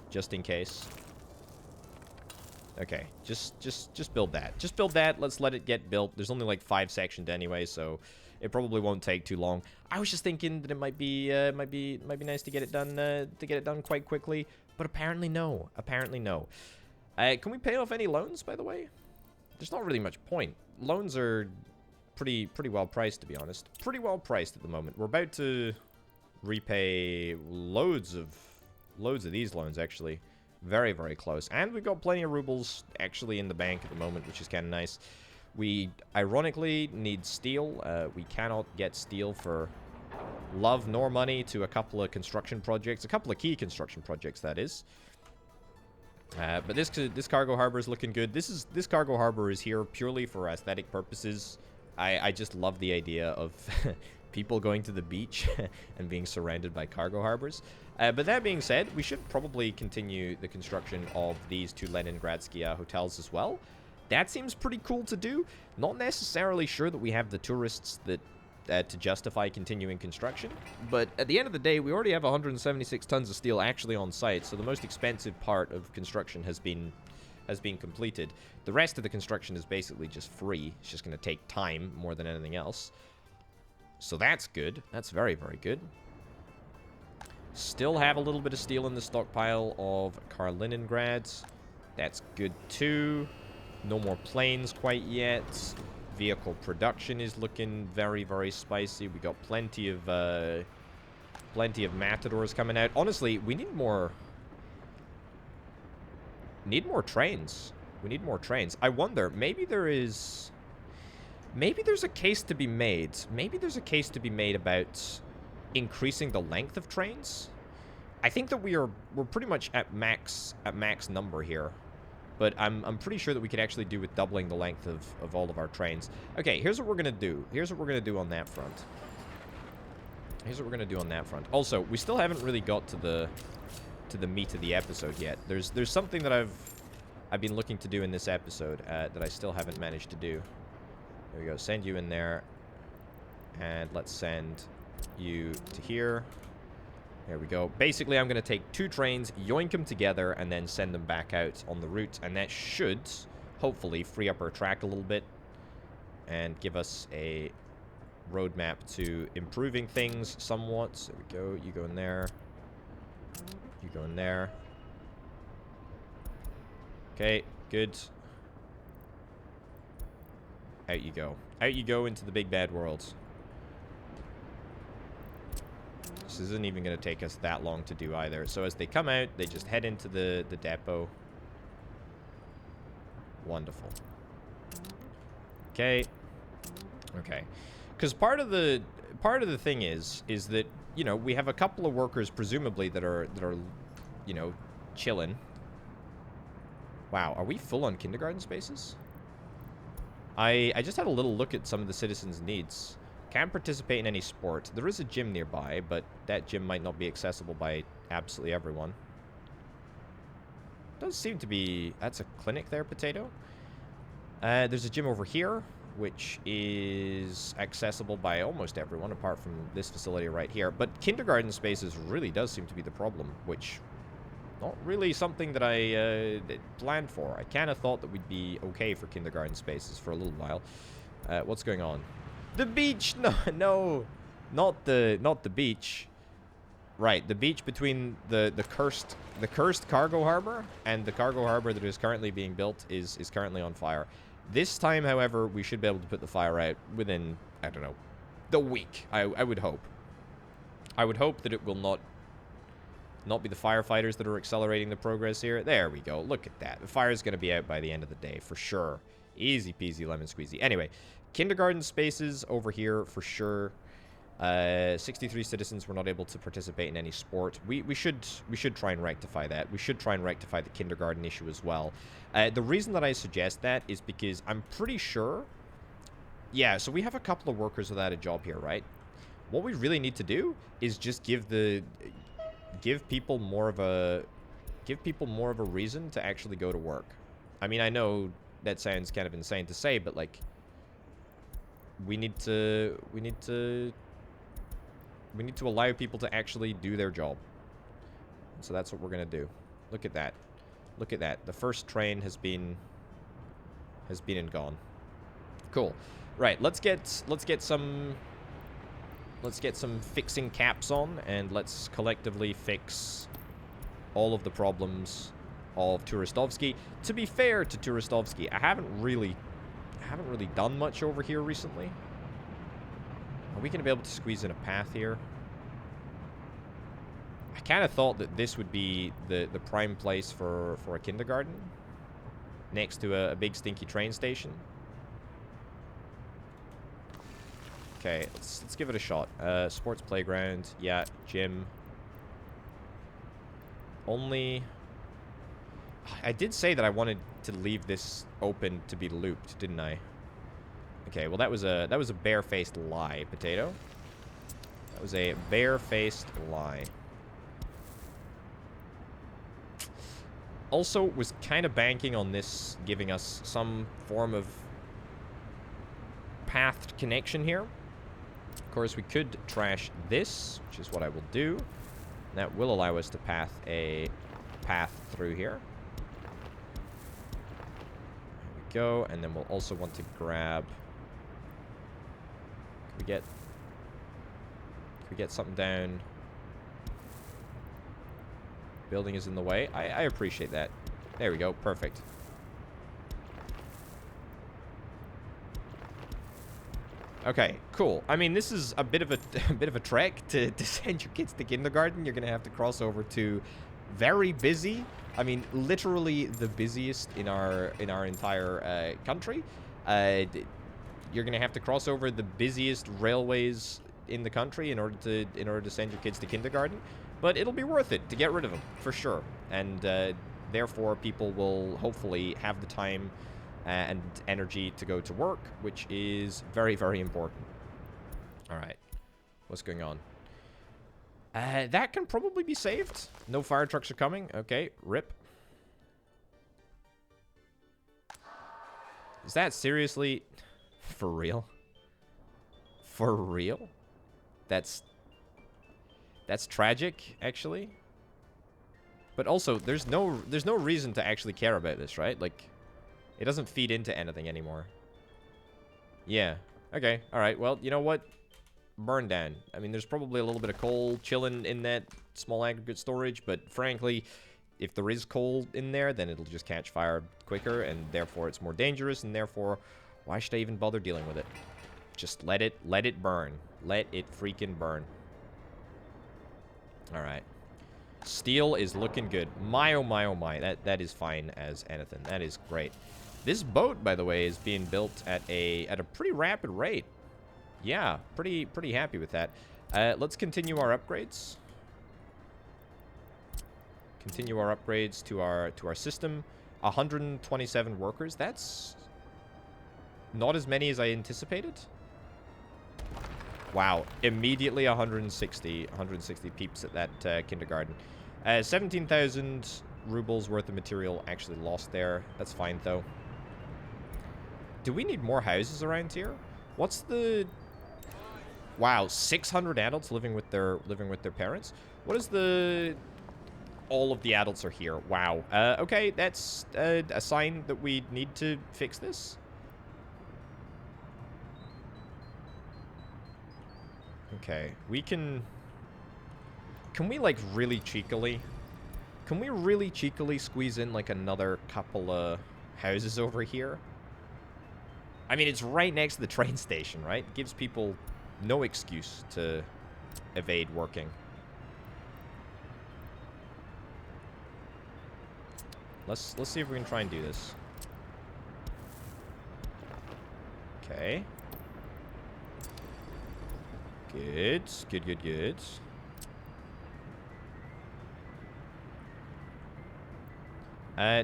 Just in case. Okay, just build that. Just build that. Let's let it get built. There's only like 5 sections anyway, so it probably won't take too long. I was just thinking that it might be nice to get it done quite quickly, but apparently no. Apparently no. Can we pay off any loans, by the way? There's not really much point. Loans are pretty well priced, to be honest. Pretty well priced at the moment. We're about to repay loads of these loans, actually. Very, very close. And we've got plenty of rubles actually in the bank at the moment, which is kind of nice. We, ironically, need steel. We cannot get steel for love nor money to a couple of construction projects. A couple of key construction projects, that is. But this cargo harbor is looking good. This cargo harbor is here purely for aesthetic purposes. I just love the idea of people going to the beach and being surrounded by cargo harbors. But that being said, we should probably continue the construction of these 2 Leningradsky hotels as well. That seems pretty cool to do. Not necessarily sure that we have the tourists that to justify continuing construction. But at the end of the day, we already have 176 tons of steel actually on site, so the most expensive part of construction has been completed. The rest of the construction is basically just free. It's just going to take time more than anything else. So that's good. That's very, very good. Still have a little bit of steel in the stockpile of Kaliningrad. That's good too. No more planes quite yet. Vehicle production is looking very, very spicy. We got plenty of Matadors coming out. Honestly, we need more trains. We need more trains. I wonder, maybe there's a case to be made. Maybe there's a case to be made about increasing the length of trains. I think that we're pretty much at max number here. But I'm pretty sure that we could actually do with doubling the length of all of our trains. Okay, here's what we're gonna do. Here's what we're gonna do on that front. Here's what we're gonna do on that front. Also, we still haven't really got to the meat of the episode yet. There's something that I've been looking to do in this episode that I still haven't managed to do. There we go. Send you in there, and let's send you to here. There we go. Basically, I'm going to take 2 trains, yoink them together, and then send them back out on the route. And that should, hopefully, free up our track a little bit and give us a roadmap to improving things somewhat. There we go. You go in there. You go in there. Okay, good. Out you go. Out you go into the big bad world. This isn't even going to take us that long to do either. So as they come out, they just head into the depot. Wonderful. Okay. Okay. Because part of the thing is that, you know, we have a couple of workers presumably that are you know, chilling. Wow, are we full on kindergarten spaces? I just had a little look at some of the citizens' needs. Can't participate in any sport. There is a gym nearby, but that gym might not be accessible by absolutely everyone. Does seem to be... That's a clinic there, Potato. There's a gym over here, which is accessible by almost everyone, apart from this facility right here. But kindergarten spaces really does seem to be the problem, which... Not really something that I planned for. I kind of thought that we'd be okay for kindergarten spaces for a little while. What's going on? The beach! No, no, not the beach. Right, the beach between the cursed cargo harbor and the cargo harbor that is currently being built is currently on fire. This time, however, we should be able to put the fire out within, I don't know, the week. I would hope. I would hope that it will not be the firefighters that are accelerating the progress here. There we go. Look at that. The fire is going to be out by the end of the day, for sure. Easy peasy lemon squeezy. Anyway, kindergarten spaces over here, for sure. 63 citizens were not able to participate in any sport. We should try and rectify that. We should try and rectify the kindergarten issue as well. The reason that I suggest that is because I'm pretty sure... Yeah, so we have a couple of workers without a job here, right? What we really need to do is just give people more of a reason to actually go to work. I mean, I know that sounds kind of insane to say, but like we need to allow people to actually do their job. So that's what we're going to do. Look at that. Look at that. The first train has been and gone. Cool. Right, let's get some fixing caps on, and let's collectively fix all of the problems of Turistovsky. To be fair to Turistovsky, I haven't really done much over here recently. Are we going to be able to squeeze in a path here? I kind of thought that this would be the prime place for a kindergarten, next to a big stinky train station. Okay, let's give it a shot. Sports playground, yeah, gym. Only... I did say that I wanted to leave this open to be looped, didn't I? Okay, well that was a bare-faced lie, Potato. That was a bare-faced lie. Also, was kind of banking on this giving us some form of pathed connection here. Of course, we could trash this, which is what I will do. That will allow us to path a path through here. There we go. And then we'll also want to grab... Can we get something down? Building is in the way. I appreciate that. There we go. Perfect. Okay, cool. I mean, this is a bit of a trek to send your kids to kindergarten. You're gonna have to cross over to very busy. I mean, literally the busiest in our entire country. You're gonna have to cross over the busiest railways in the country in order to send your kids to kindergarten. But it'll be worth it to get rid of them for sure, and therefore people will hopefully have the time and energy to go to work, which is very, very important. All right, what's going on? That can probably be saved. No fire trucks are coming. Okay, rip. Is that seriously for real? For real? That's tragic, actually. But also, there's no reason to actually care about this, right? Like, it doesn't feed into anything anymore. Yeah. Okay. All right. Well, you know what? Burn down. I mean, there's probably a little bit of coal chilling in that small aggregate storage, but frankly, if there is coal in there, then it'll just catch fire quicker, and therefore it's more dangerous, and therefore, why should I even bother dealing with it? Just let it burn. Let it freaking burn. All right. Steel is looking good. My, oh my, oh my. That is fine as anything. That is great. This boat, by the way, is being built at a pretty rapid rate. Yeah, pretty happy with that. Let's continue our upgrades. Continue our upgrades to our system. 127 workers. That's not as many as I anticipated. Wow, immediately 160 peeps at that kindergarten. 17,000 rubles worth of material actually lost there. That's fine though. Do we need more houses around here? What's the... Wow, 600 adults living with their parents. What is the... All of the adults are here. Wow. Okay, that's a sign that we need to fix this. Okay, we can... Can we, like, really cheekily... Can we really cheekily squeeze in, like, another couple of houses over here? I mean, it's right next to the train station, right? It gives people no excuse to evade working. Let's see if we can try and do this. Okay. Good. Good.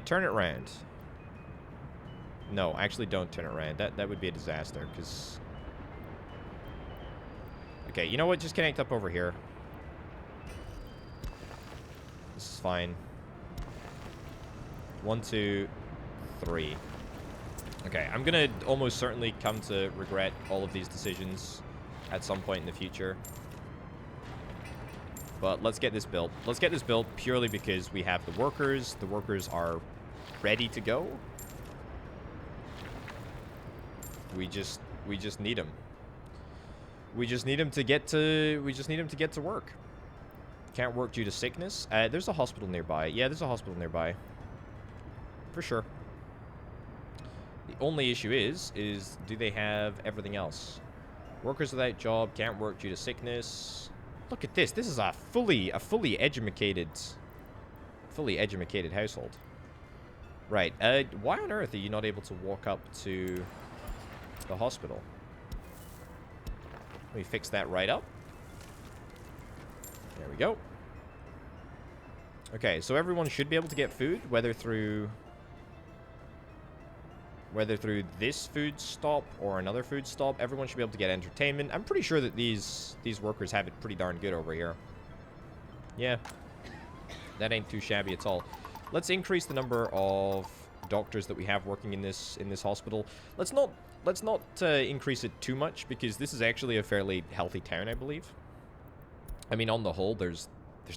Turn it around. No, actually don't turn it around. That would be a disaster, because... Okay, you know what? Just connect up over here. This is fine. 1, 2, 3. Okay, I'm gonna almost certainly come to regret all of these decisions at some point in the future. But let's get this built. Let's get this built purely because we have the workers. The workers are ready to go. We just need them. We just need them to get to work. Can't work due to sickness. There's a hospital nearby. Yeah, there's a hospital nearby. For sure. The only issue is do they have everything else? Workers without job, can't work due to sickness. Look at this. This is a fully educated household. Right. Why on earth are you not able to walk up to the hospital? Let me fix that right up. There we go. Okay, so everyone should be able to get food, whether through this food stop or another food stop. Everyone should be able to get entertainment. I'm pretty sure that these workers have it pretty darn good over here. Yeah. That ain't too shabby at all. Let's increase the number of doctors that we have working in this hospital. Let's not increase it too much, because this is actually a fairly healthy town, I believe. I mean, on the whole, there's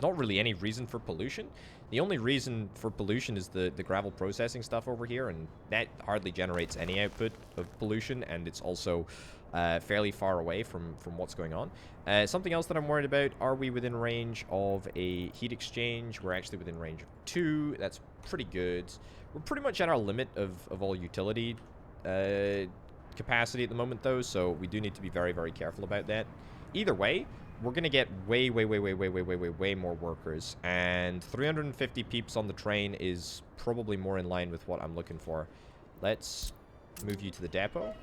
not really any reason for pollution. The only reason for pollution is the gravel processing stuff over here, and that hardly generates any output of pollution, and it's also fairly far away from what's going on. Something else that I'm worried about, are we within range of a heat exchange? We're actually within range of 2. That's pretty good. We're pretty much at our limit of all utility capacity at the moment, though, so we do need to be very, very careful about that. Either way, we're going to get way more workers, and 350 peeps on the train is probably more in line with what I'm looking for. Let's move you to the depot.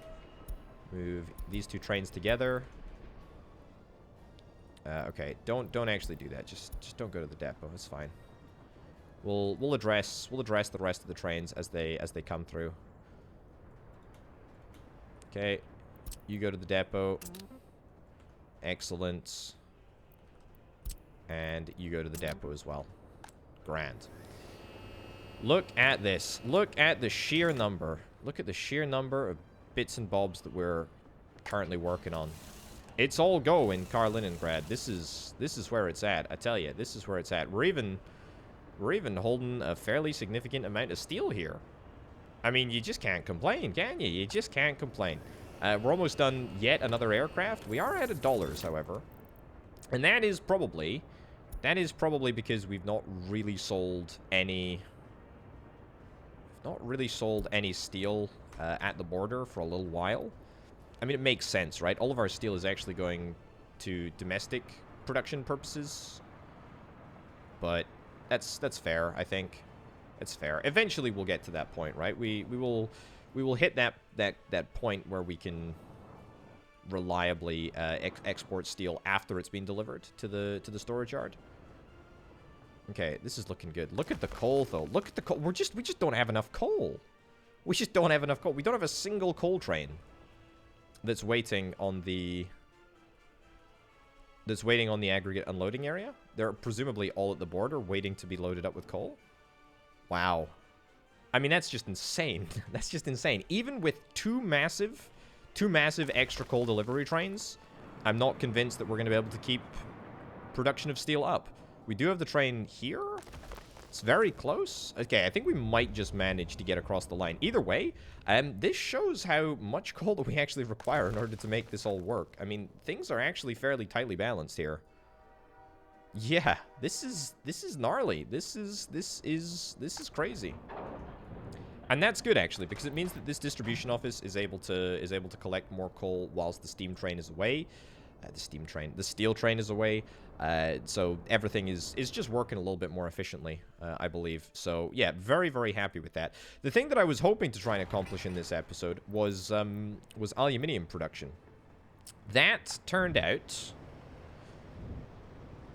Move these 2 trains together. Okay, don't actually do that. Just don't go to the depot. It's fine. We'll address the rest of the trains as they come through. Okay, you go to the depot. Excellent. And you go to the depot as well. Grand. Look at this. Look at the sheer number. Look at the sheer number of bits and bobs that we're currently working on. It's all go in Kaliningrad. This is where it's at. I tell you, this is where it's at. We're even holding a fairly significant amount of steel here. I mean, you just can't complain, can you? You just can't complain. We're almost done yet another aircraft. We are out of dollars, however. And that is probably because we've not really sold any steel at the border for a little while. I mean, it makes sense, right? All of our steel is actually going to domestic production purposes. But that's fair, I think. It's fair. Eventually, we'll get to that point, right? We will hit that point where we can reliably export steel after it's been delivered to the storage yard. Okay, this is looking good. Look at the coal, though. Look at the coal. We just don't have enough coal. We just don't have enough coal. We don't have a single coal train that's waiting on the aggregate unloading area. They're presumably all at the border waiting to be loaded up with coal. Wow. I mean, that's just insane. That's just insane. Even with two massive extra coal delivery trains, I'm not convinced that we're going to be able to keep production of steel up. We do have the train here. It's very close. Okay, I think we might just manage to get across the line. Either way, this shows how much coal that we actually require in order to make this all work. I mean, things are actually fairly tightly balanced here. Yeah, this is gnarly. This is crazy. And that's good, actually, because it means that this distribution office is able to collect more coal whilst the steam train is away. The steel train is away. So everything is just working a little bit more efficiently, I believe. So yeah, very, very happy with that. The thing that I was hoping to try and accomplish in this episode was aluminium production. That turned out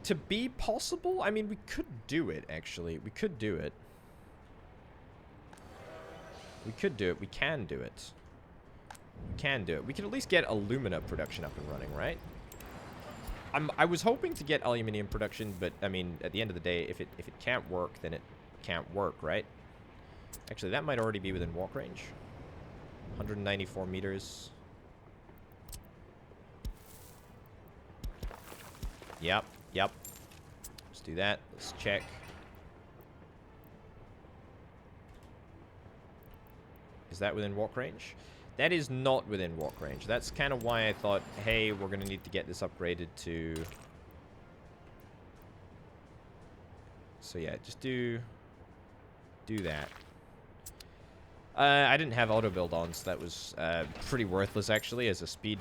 to be possible. I mean, we could do it, actually. We could do it. We could do it. We can do it. We can do it. We can at least get alumina production up and running, right? I was hoping to get aluminium production, but, I mean, at the end of the day, if it can't work, then it can't work, right? Actually, that might already be within walk range. 194 meters. Yep. Let's do that. Let's check. Is that within walk range? That is not within walk range. That's kind of why I thought, hey, we're going to need to get this upgraded to... So yeah, just do that. I didn't have auto build on, so that was pretty worthless actually as a speed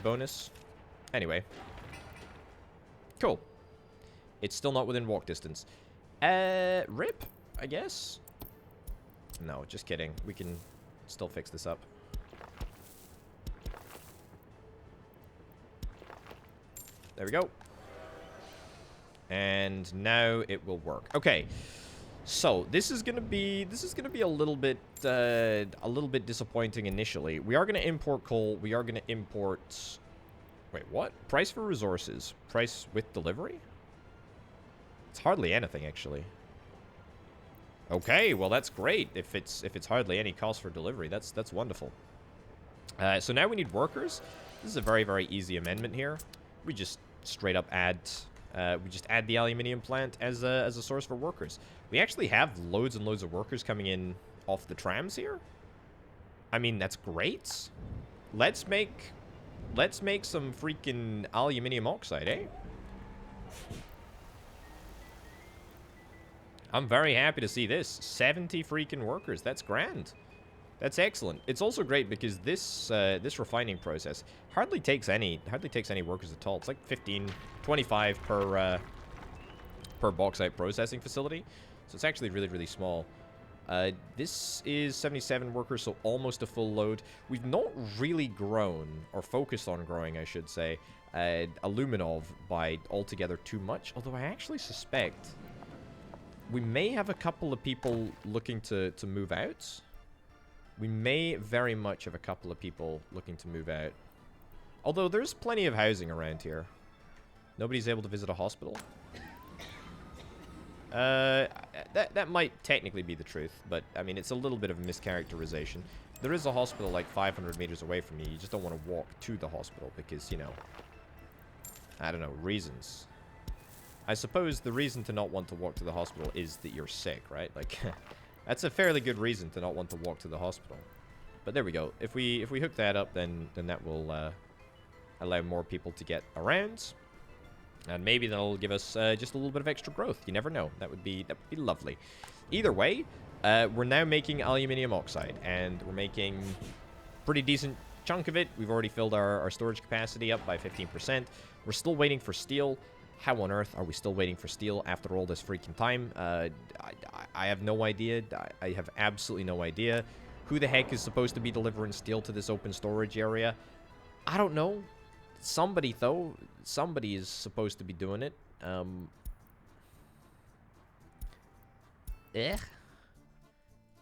bonus. Anyway. Cool. It's still not within walk distance. RIP, I guess? No, just kidding. We can still fix this up. There we go. And now it will work. Okay. So this is gonna be a little bit disappointing initially. We are gonna import coal. We are gonna import. Wait, what? Price for resources. Price with delivery? It's hardly anything actually. Okay, well that's great. If it's hardly any cost for delivery, that's wonderful. So now we need workers. This is a very, very easy amendment here. We just straight up add the aluminium plant as a source for workers. We actually have loads and loads of workers coming in off the trams here. I mean, that's great. Let's make some freaking aluminium oxide, eh? I'm very happy to see this. 70 freaking workers. That's grand. That's excellent. It's also great because this refining process hardly takes any workers at all. It's like 25 per bauxite processing facility. So it's actually really, really small. This is 77 workers, so almost a full load. We've not really grown, or focused on growing, I should say, Aluminov by altogether too much. Although I actually suspect we may have a couple of people looking to move out. We may very much have a couple of people looking to move out. Although there's plenty of housing around here. Nobody's able to visit a hospital. That might technically be the truth, but I mean, it's a little bit of a mischaracterization. There is a hospital like 500 meters away from you. You just don't want to walk to the hospital because, you know, I don't know, reasons. I suppose the reason to not want to walk to the hospital is that you're sick, right? Like, that's a fairly good reason to not want to walk to the hospital. But there we go. If we hook that up, then that will allow more people to get around. And maybe that'll give us just a little bit of extra growth. You never know. That would be lovely. Either way, we're now making aluminium oxide, and we're making a pretty decent chunk of it. We've already filled our storage capacity up by 15%. We're still waiting for steel. How on earth are we still waiting for steel after all this freaking time? I I have no idea. I have absolutely no idea. Who the heck is supposed to be delivering steel to this open storage area? I don't know. Somebody, though. Somebody is supposed to be doing it.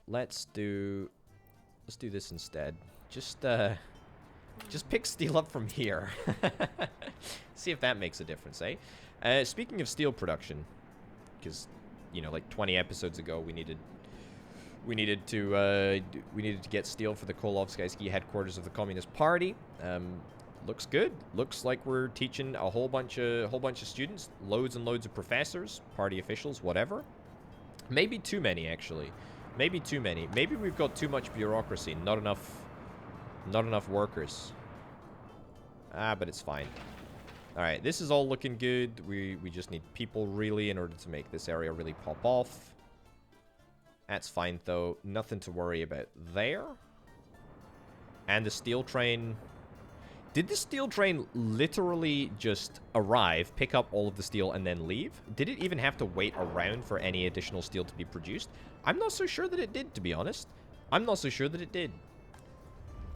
Let's do this instead. Just pick steel up from here. See if that makes a difference, eh? Speaking of steel production, because, you know, like 20 episodes ago, we needed to get steel for the Kolovskaysky headquarters of the Communist Party. Looks good. Looks like we're teaching a whole bunch of students, loads and loads of professors, party officials, whatever. Maybe too many, actually. Maybe too many. Maybe we've got too much bureaucracy, not enough workers. But it's fine. All right, this is all looking good. We just need people, really, in order to make this area really pop off. That's fine, though. Nothing to worry about there. And the steel train... Did the steel train literally just arrive, pick up all of the steel, and then leave? Did it even have to wait around for any additional steel to be produced? I'm not so sure that it did, to be honest. I'm not so sure that it did.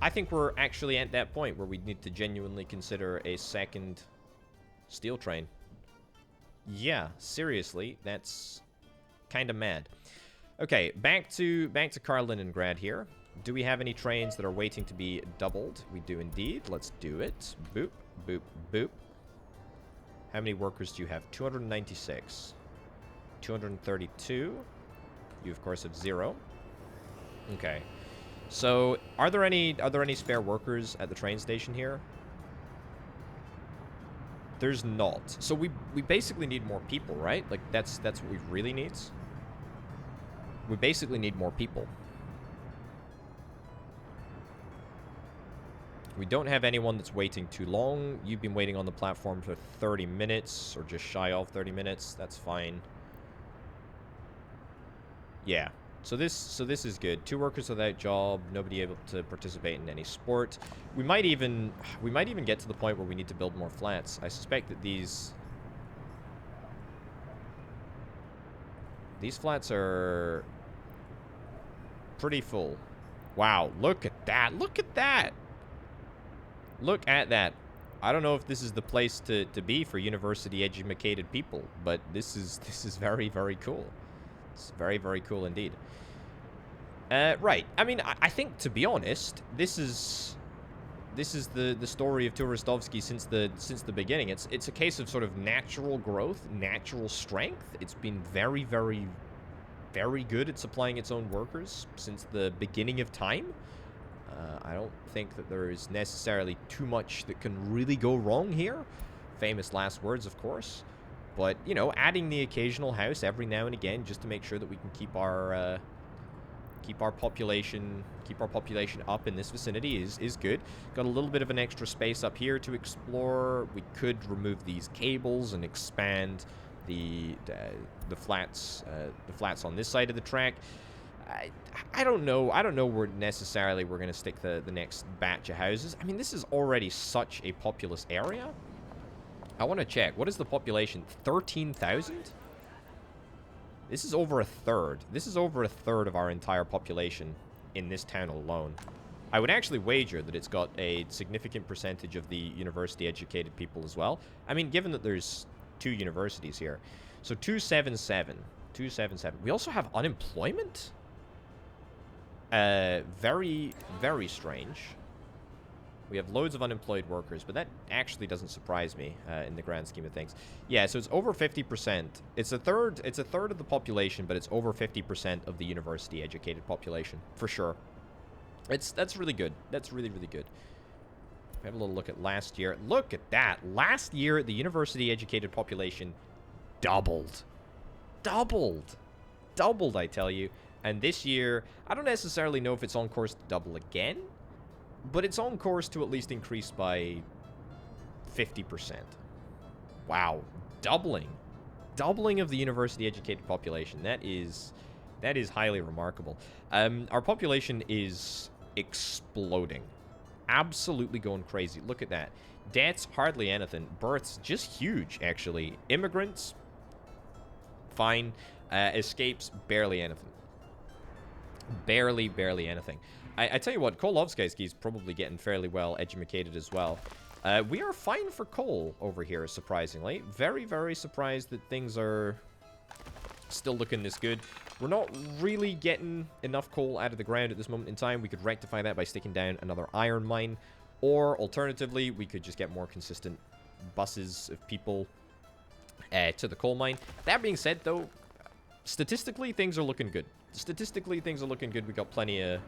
I think we're actually at that point where we need to genuinely consider a second steel train. Yeah, seriously, that's kind of mad. Okay, back to Kaliningrad here. Do we have any trains that are waiting to be doubled? We do indeed. Let's do it. Boop, boop, boop. How many workers do you have? 296. 232. You, of course, have 0. Okay. So, are there any spare workers at the train station here? There's not. So we basically need more people, right? Like, that's what we really need. We basically need more people. We don't have anyone that's waiting too long. You've been waiting on the platform for 30 minutes, or just shy of 30 minutes. That's fine. Yeah. So this is good. 2 workers without job, nobody able to participate in any sport. We might even get to the point where we need to build more flats. I suspect that these flats are pretty full. Wow, look at that. Look at that. Look at that. I don't know if this is the place to be for university-educated people, but this is very, very cool. It's very, very cool indeed. Right. I mean, I think, to be honest, this is the story of Turistovsky since the beginning. It's a case of sort of natural growth, natural strength. It's been very, very, very good at supplying its own workers since the beginning of time. I don't think that there is necessarily too much that can really go wrong here. Famous last words, of course. But, you know, adding the occasional house every now and again just to make sure that we can keep our population up in this vicinity is good. Got a little bit of an extra space up here to explore. We could remove these cables and expand the flats on this side of the track. I don't know where necessarily we're going to stick the next batch of houses. I mean, this is already such a populous area. I want to check. What is the population? 13,000? This is over a third. This is over a third of our entire population in this town alone. I would actually wager that it's got a significant percentage of the university-educated people as well. I mean, given that there's 2 universities here. So 277. 277. We also have unemployment? Very, very strange. We have loads of unemployed workers, but that actually doesn't surprise me in the grand scheme of things. Yeah, so it's over 50%. It's a third of the population, but it's over 50% of the university-educated population, for sure. That's really good. That's really, really good. Have a little look at last year. Look at that. Last year, the university-educated population doubled. Doubled. Doubled, I tell you. And this year, I don't necessarily know if it's on course to double again, but it's on course to at least increase by 50%. Wow. Doubling. Doubling of the university-educated population. That is highly remarkable. Our population is exploding. Absolutely going crazy. Look at that. Deaths, hardly anything. Births, just huge, actually. Immigrants, fine. escapes barely anything. Barely anything. I tell you what, Kolovsky is probably getting fairly well educated as well. We are fine for coal over here, surprisingly. Very surprised that things are still looking this good. We're not really getting enough coal out of the ground at this moment in time. We could rectify that by sticking down another iron mine. Or, alternatively, we could just get more consistent buses of people to the coal mine. That being said, though, statistically, things are looking good. Statistically, things are looking good. We got plenty of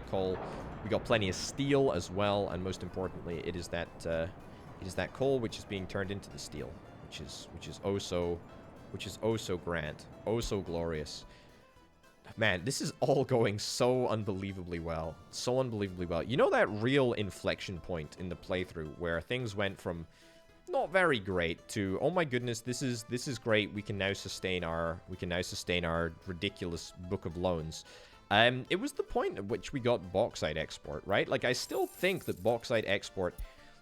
coal. We got plenty of steel as well, and most importantly, it is that coal which is being turned into the steel, which is oh so grand, oh so glorious. Man, this is all going so unbelievably well. So unbelievably well. You know that real inflection point in the playthrough where things went from not very great to, oh my goodness, this is great. We can now sustain our ridiculous book of loans. It was the point at which we got Bauxite Export, right? Like, I still think that Bauxite Export...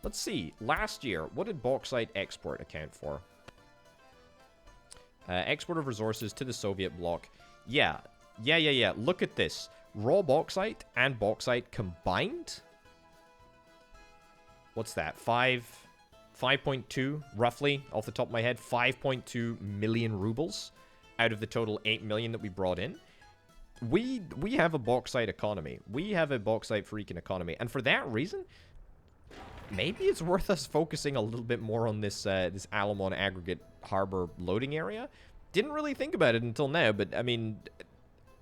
Let's see. Last year, what did Bauxite Export account for? Export of resources to the Soviet bloc. Yeah. Look at this. Raw bauxite and bauxite combined? What's that? 5.2, roughly, off the top of my head. 5.2 million rubles out of the total 8 million that we brought in. We have a bauxite economy. We have a bauxite freaking economy. And for that reason, maybe it's worth us focusing a little bit more on this this Alamon aggregate harbor loading area. Didn't really think about it until now, but I mean,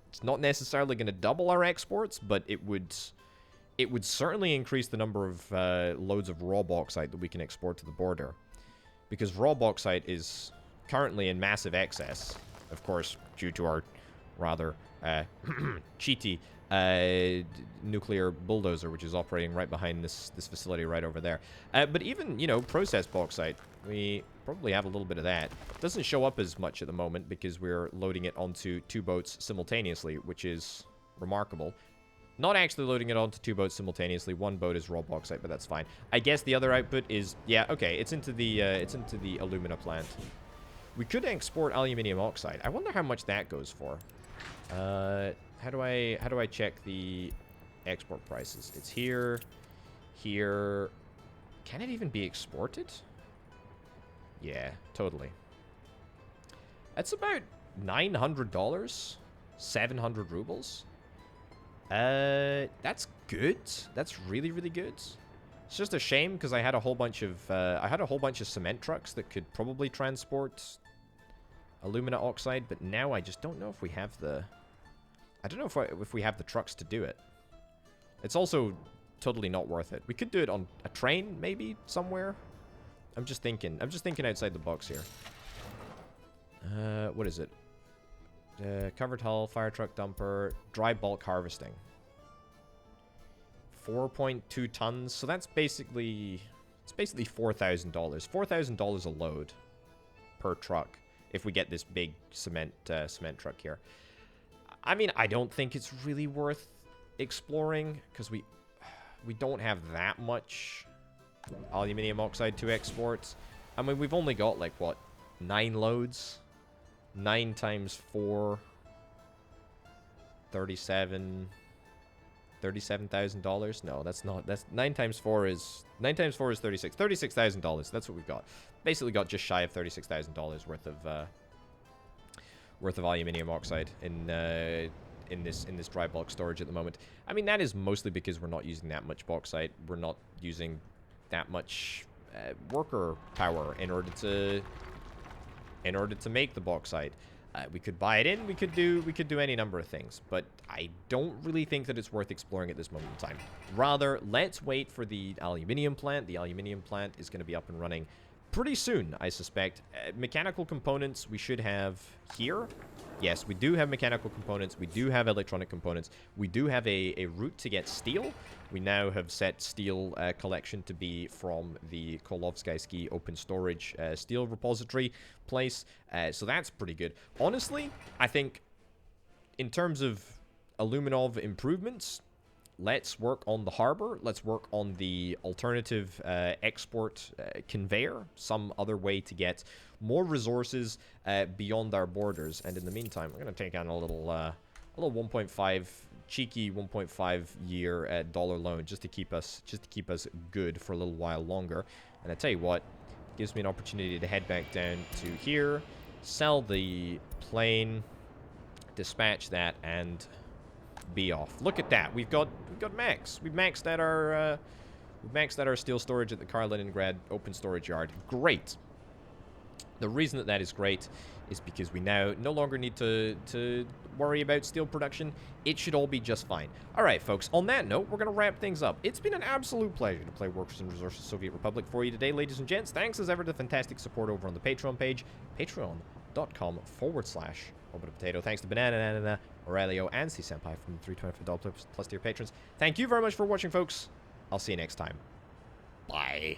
it's not necessarily going to double our exports, but it would certainly increase the number of loads of raw bauxite that we can export to the border. Because raw bauxite is currently in massive excess, of course, due to our rather cheaty nuclear bulldozer, which is operating right behind this facility right over there. But even, you know, processed bauxite, we probably have a little bit of that. Doesn't show up as much at the moment because we're loading it onto 2 boats simultaneously, which is remarkable. Not actually loading it onto 2 boats simultaneously. 1 boat is raw bauxite, but that's fine. I guess the other output is, yeah, okay, it's into the alumina plant. We could export aluminium oxide. I wonder how much that goes for. How do I check the export prices? It's here. Can it even be exported? Yeah, totally. That's about $900, 700 rubles. That's good. That's really good. It's just a shame because I had a whole bunch of cement trucks that could probably transport alumina oxide, but now I just don't know if we have the... I don't know if we have the trucks to do it. It's also totally not worth it. We could do it on a train, maybe, somewhere. I'm just thinking outside the box here. What is it? Covered hull, fire truck dumper, dry bulk harvesting. 4.2 tons. So that's basically... It's basically $4,000. $4,000 a load per truck if we get this big cement truck here. I mean, I don't think it's really worth exploring because we don't have that much aluminium oxide to export. I mean, we've only got like what, 9 loads? 9 times 4, $37,000. No, that's not. That's 9 times 4 is 36,000. That's what we've got. Basically, got just shy of $36,000 worth of aluminium oxide in this dry bulk storage at the moment. I mean, that is mostly because we're not using that much bauxite. We're not using that much worker power in order to make the bauxite. We could buy it in. We could do any number of things, but I don't really think that it's worth exploring at this moment in time. Rather, let's wait for the aluminium plant. The aluminium plant is going to be up and running pretty soon, I suspect. Mechanical components we should have here. Yes, we do have mechanical components. We do have electronic components. We do have a route to get steel. We now have set steel collection to be from the Kolovsky open storage steel repository place. So that's pretty good. Honestly, I think in terms of Aluminov improvements, let's work on the harbor. Let's work on the alternative export conveyor, some other way to get more resources beyond our borders. And in the meantime, we're going to take on a little 1.5 cheeky 1.5 year dollar loan just to keep us good for a little while longer. And I tell you what, it gives me an opportunity to head back down to here, sell the plane, dispatch that, and be off. Look at that. We've got max. We've maxed out our steel storage at the Kaliningrad open storage yard. Great. The reason that is great is because we now no longer need to worry about steel production. It should all be just fine. All right, folks, on that note, we're going to wrap things up. It's been an absolute pleasure to play Workers and Resources Soviet Republic for you today, ladies and gents. Thanks as ever to the fantastic support over on the Patreon page, patreon.com/Potato. Thanks to Banana, Aurelio, and C-Senpai from the $325 plus tier patrons. Thank you very much for watching, folks. I'll see you next time. Bye.